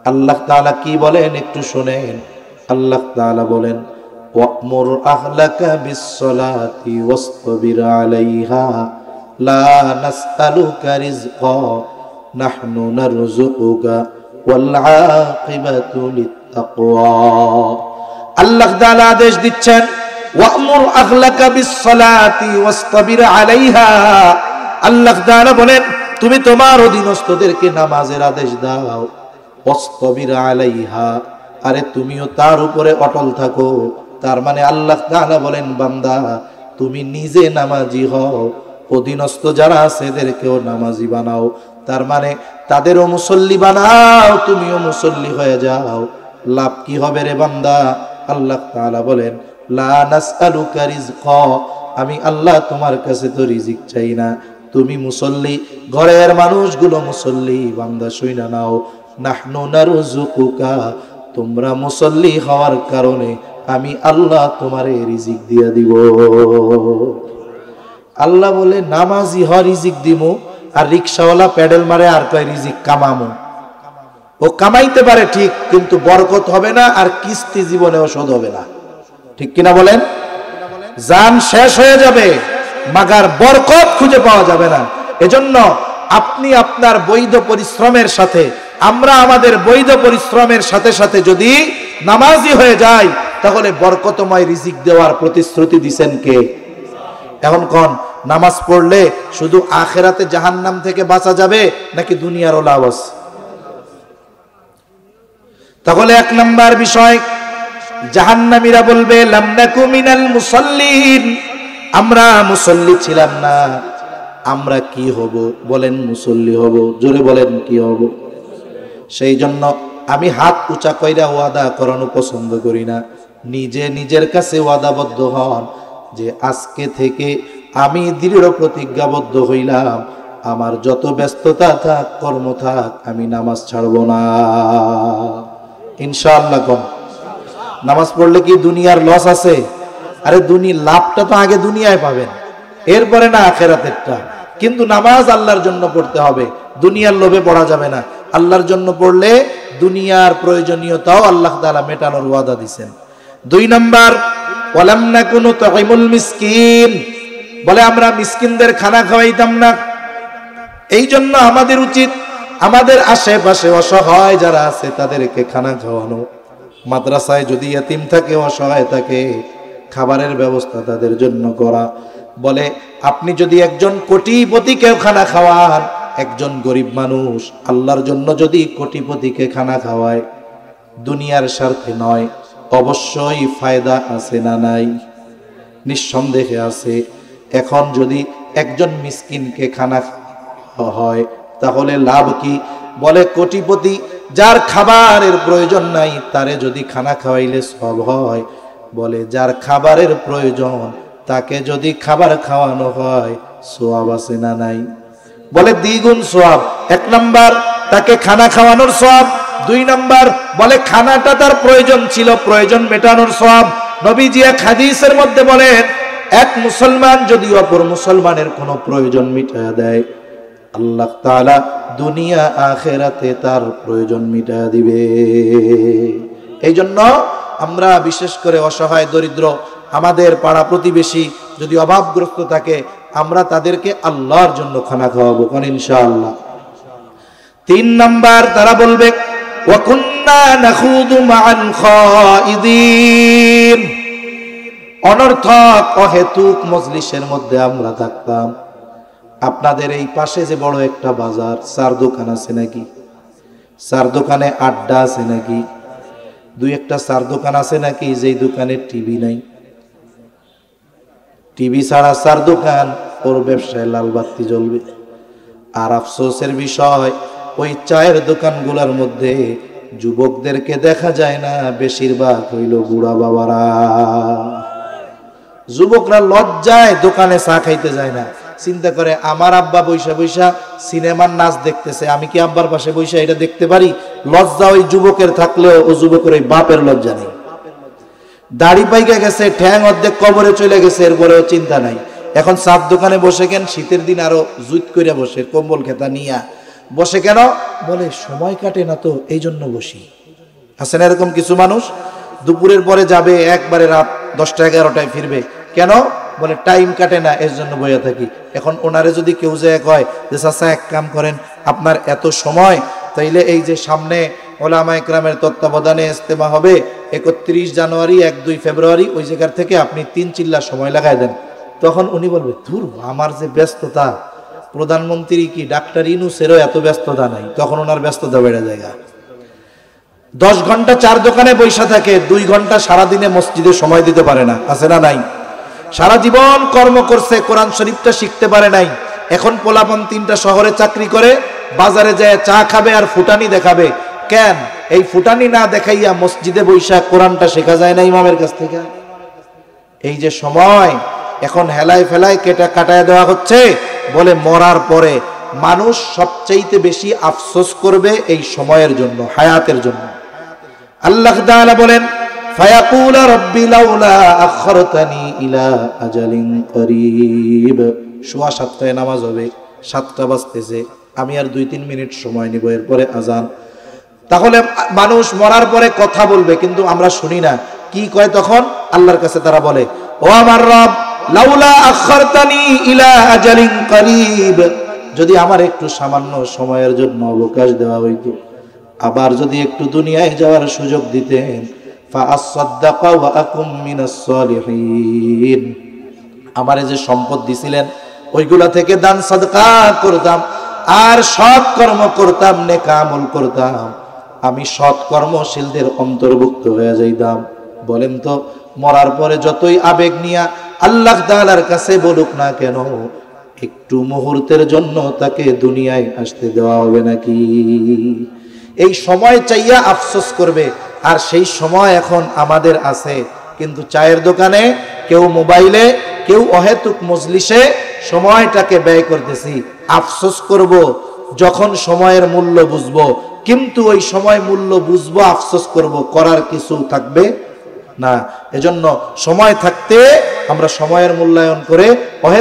আল্লাহ তাআলা কি বলেন একটু শুনেন। আল্লাহ তাআলা বলেন, ওয়া'মুর আহলাকা বিস-সালাতি ওয়াসতাবির আলাইহা লা নাসআলুকা রিজকা নাহনু নারযুকুকা ওয়াল আকিবাতু লিত-তাকওয়া। আল্লাহ তাআলা আদেশ দিচ্ছেন, ওয়া'মুর আহলাকা বিস-সালাতি ওয়াসতাবির আলাইহা। আল্লাহ তাআলা বলেন, তুমি তোমার অধীনস্থদেরকে নামাজের আদেশ দাও। ওয়াসতাবির আলাইহা, আরে তুমিও তার উপরে অটল থাকো। তার মানে আল্লাহ তাআলা বলেন, বান্দা তুমি নিজে নামাজি হও, অধীনস্থ যারা আছে এদেরকেও নামাজি বানাও। তার মানে তাদেরও মুসল্লি বানাও, তুমিও মুসল্লি হয়ে যাও। লাভ কি হবে রে বান্দা? আল্লাহ তাআলা বলেন, লা নাসআলুকা রিজকা, আমি আল্লাহ তোমার কাছে তো রিজিক চাই না। তুমি মুসল্লি, ঘরের মানুষগুলো মুসল্লি। বান্দা শুইনা নাও, নাহনু নারযুকুকা, তোমরা মুসল্লি হওয়ার কারণে আমি আল্লাহ তোমারে রিজিক দিয়া দিব। আল্লাহ বলে নামাজি হ, রিজিক দিমু। আর রিকশাওয়ালা প্যাডেল মারে আর কয় রিজিক কামামু। ও কামাইতে পারে ঠিক, কিন্তু বরকত হবে না, আর কিস্তি জীবনেও শোধ হবে না। ঠিক কিনা বলেন? জান শেষ হয়ে যাবে, মাগার বরকত খুঁজে পাওয়া যাবে না। এজন্য আপনি আপনার বৈধ পরিশ্রমের সাথে, আমরা আমাদের বৈধ পরিশ্রমের সাথে সাথে যদি নামাজি হয়ে যাই, তাহলে বরকতময় রিজিক দেওয়ার প্রতিশ্রুতি দিবেন কে? এখন কোন নামাজ পড়লে শুধু আখিরাতে জাহান্নাম থেকে বাঁচা যাবে, নাকি দুনিয়ারও লাভ আছে? তাহলে এক নাম্বার বিষয়, জাহান্নামীরা বলবে লাম নাকু মিনাল মুসাল্লিন, আমরা মুসল্লি ছিলাম না। আমরা কি হব? বলেন মুসল্লি হব। জোরে বলেন কি হব? সেই জন্য আমি হাত উঁচা কইরা ওয়াদা করানো পছন্দ করি না। নিজে নিজের কাছে ওয়াদাবদ্ধ হন যে আজকে থেকে আমি দৃঢ় প্রতিজ্ঞাবদ্ধ হইলাম, আমার যত ব্যস্ততা থাক, কর্ম থাক, আমি নামাজ ছাড়ব না। ইনশাআল্লাহ। কোন নামাজ পড়লে কি দুনিয়ার লস আছে? আরে দুনিয়ার লাভটা তো আগে দুনিয়ায় পাবেন, এরপরে না আখিরাতেরটা। কিন্তু নামাজ আল্লাহর জন্য পড়তে হবে, দুনিয়ার লোভে পড়া যাবে না। আল্লাহর জন্য পড়লে দুনিয়ার প্রয়োজনীয়তাও আল্লাহ তাআলা মেটানোর ওয়াদা দিবেন। 2 নাম্বার, ওয়ালাম নাকুনু তুইমুল মিসকিন, বলে আমরা মিসকিনদের খানা খাওয়াইতাম না। এই জন্য আমাদের উচিত আমাদের আশেপাশে অসহায় যারা আছে তাদেরকে খানা খাওয়ানো। মাদ্রাসায় যদি ইয়াতিম থাকে, অসহায় থাকে, খাবারের ব্যবস্থা তাদের জন্য করা। বলে আপনি যদি একজন কোটিপতিকে খানা খাওয়ান, একজন গরিব মানুষ আল্লাহর জন্য যদি কোটিপতিকে খানা খাওয়ায়, দুনিয়ার স্বার্থে নয়, অবশ্যই ফায়দা আছে না নাই? নিঃসন্দেহে আছে। এখন যদি একজন মিসকিনকে খানা হয়, তাহলে লাভ কি? বলে কোটিপতি যার খাবারের প্রয়োজন নাই, তারে যদি খানা খাওয়াইলে সব হয়। বলে যার খাবারের প্রয়োজন, তাকে যদি খাবার খাওয়ানো হয় সওয়াব আছে না নাই? বলে দ্বিগুণ সওয়াব। 1 নাম্বার তাকে খানা খাওয়ানোর সওয়াব, 2 নাম্বার বলে খানাটা তার প্রয়োজন ছিল, প্রয়োজন মেটানোর সওয়াব। নবীজি এক হাদিসের মধ্যে বলেন, এক মুসলমান যদি অপর মুসলমানের কোনো প্রয়োজন মিটায়া দেয়, আল্লাহ তাআলা দুনিয়া আখিরাতে তার প্রয়োজন মিটায়া দিবে। এই জন্য আমরা বিশেষ করে অসহায় দরিদ্র আমাদের পাড়া প্রতিবেশী যদি অভাবগ্রস্ত থাকে, আমরা তাদেরকে আল্লাহর জন্য খানা খাওয়াবো কোন ইনশাআল্লাহ। 3 নাম্বার তারা বলবে ওয়া কুন্না নাখুদু মাআল খাইদিন, অনর্থক অহেতুক মজলিসের মধ্যে আমরা থাকতাম। আপনাদের এই পাশে যে বড় একটা বাজার, 4 দোকান আছে নাকি? 4 দোকানে আড্ডা আছে নাকি? 2-1টা 4 দোকান আছে নাকি যেই দোকানে টিভি নাই? টিভি ছাড়া 4 দোকান, ওর ব্যবসায় লাল বাতি জ্বলবে। আর আফসোসের বিষয়, ওই চায়ের দোকানগুলোর মধ্যে যুবকদেরকে দেখা যায় না, বেশিরভাগ হইল বুড়া বাবারা। যুবকরা লজ্জায় দোকানে চা খাইতে যায় না, চিন্তা করে আমার আব্বা বৈশা বৈশা সিনেমার নাচ দেখতেছে, আমি কি আব্বার পাশে বৈশা এটা দেখতে পারি? লজ্জা ওই যুবকের থাকলেও ও যুবকের ওই বাপের লজ্জা নেই। দাড়ি পাইকা গেছে, ঠ্যাং অর্ধেক কবরে চলে গেছে, এরপরেও চিন্তা নাই। এখন চার দোকানে বসে কেন? শীতের দিন আরো জুত করে বসে, কম্বল খেতা নিয়া বসে কেন? বলে সময় কাটে না তো, এই জন্য বসি। আছে না এরকম কিছু মানুষ? দুপুরের পরে যাবে, একবারে রাত 10টা-11টায় ফিরবে, কেন? বলে টাইম কাটে না, এর জন্য বইয়া থাকি। এখন ওনারে যদি কেউ যায় কয় যে চাচা এক কাম করেন, আপনার এত সময়, তাইলে এই যে সামনে ওলামা ইকরামের তত্ত্বাবধানে ইজতেমা হবে 31 জানুয়ারি, 1-2 ফেব্রুয়ারি, ওই জায়গার থেকে আপনি 3 চিল্লা সময় লাগাই দেন। তখন উনি বলবে ধুর, আমার যে ব্যস্ততা, প্রধানমন্ত্রী কি ডাক্তার ইউনূসেরও এত ব্যস্ততা নাই। তখন ওনার ব্যস্ততা বেড়ে যায়। 10 ঘন্টা 4 দোকানে বৈশা থাকে, 2 ঘন্টা সারাদিনে মসজিদে সময় দিতে পারে না। আছে না নাই? সারা জীবন কর্ম করছে, কোরআন শরীফটা শিখতে পারে নাই। এখন পোলাপান 3টা শহরে চাকরি করে, বাজারে যায় চা খাবে আর ফুটানি দেখাবে। কেন? এই ফুটানি না দেখাইয়া মসজিদে বৈশা কোরআনটা শেখা যায় না ইমামের কাছ থেকে? এই যে সময় এখন হেলায় ফেলায় কেটে কাটায় দেওয়া হচ্ছে। বলে মরার পরে মানুষ সবচাইতে বেশি আফসোস করবে এই সময়ের জন্য, হায়াতের জন্য। আল্লাহ তাআলা বলেন, ফায়াকুলা রাব্বি লাউলা আখরতানি ইলা আজালিন করিব। 7:15 নামাজ হবে, 7টা বাজতেছে, আমি আর 2-3 মিনিট সময় নিব, এরপরে আজান। তাহলে মানুষ মরার পরে কথা বলবে, কিন্তু আমরা শুনি না। কি কয় তখন? আল্লাহর কাছে তারা বলে, ও আমার রব, লাউলা আখরতানি ইলা আজালিন করিব, যদি আমার একটু সামান্য সময়ের জন্য অবকাশ দেওয়া হইতো, আবার যদি একটু দুনিয়ায় যাওয়ার সুযোগ দিতেন, ফাআসাদদাকা ওয়া আকুম মিনাস সালিহিন, আমারে যে সম্পদ দিছিলেন ওইগুলা থেকে দান সাদকা করতাম, আর সৎ কর্ম করতাম, নেক আমল করতাম, আমি সৎ কর্মশীলদের অন্তর্ভুক্ত হয়ে যাইতাম। বলেন তো, মরার পরে যতই আবেগ নিয়া আল্লাহ তাআলার কাছে বলুক না কেন, একটু মুহূর্তের জন্য তাকে দুনিয়ায় আসতে দেওয়া হবে নাকি? এই সময় চাইয়া আফসোস করবে। আর সেই সময় এখন আমাদের আছে, কিন্তু চায়ের দোকানে, কেউ মোবাইলে, কেউ অহেতুক মজলিসে সময়টাকে ব্যয় করতেছি। আফসোস করব যখন সময়ের মূল্য বুঝবো, কিন্তু ওই সময় মূল্য বুঝবো, আফসোস করব, করার কিছু থাকবে না। এজন্য সময় থাকতে আমরা সময়ের মূল্যায়ন করে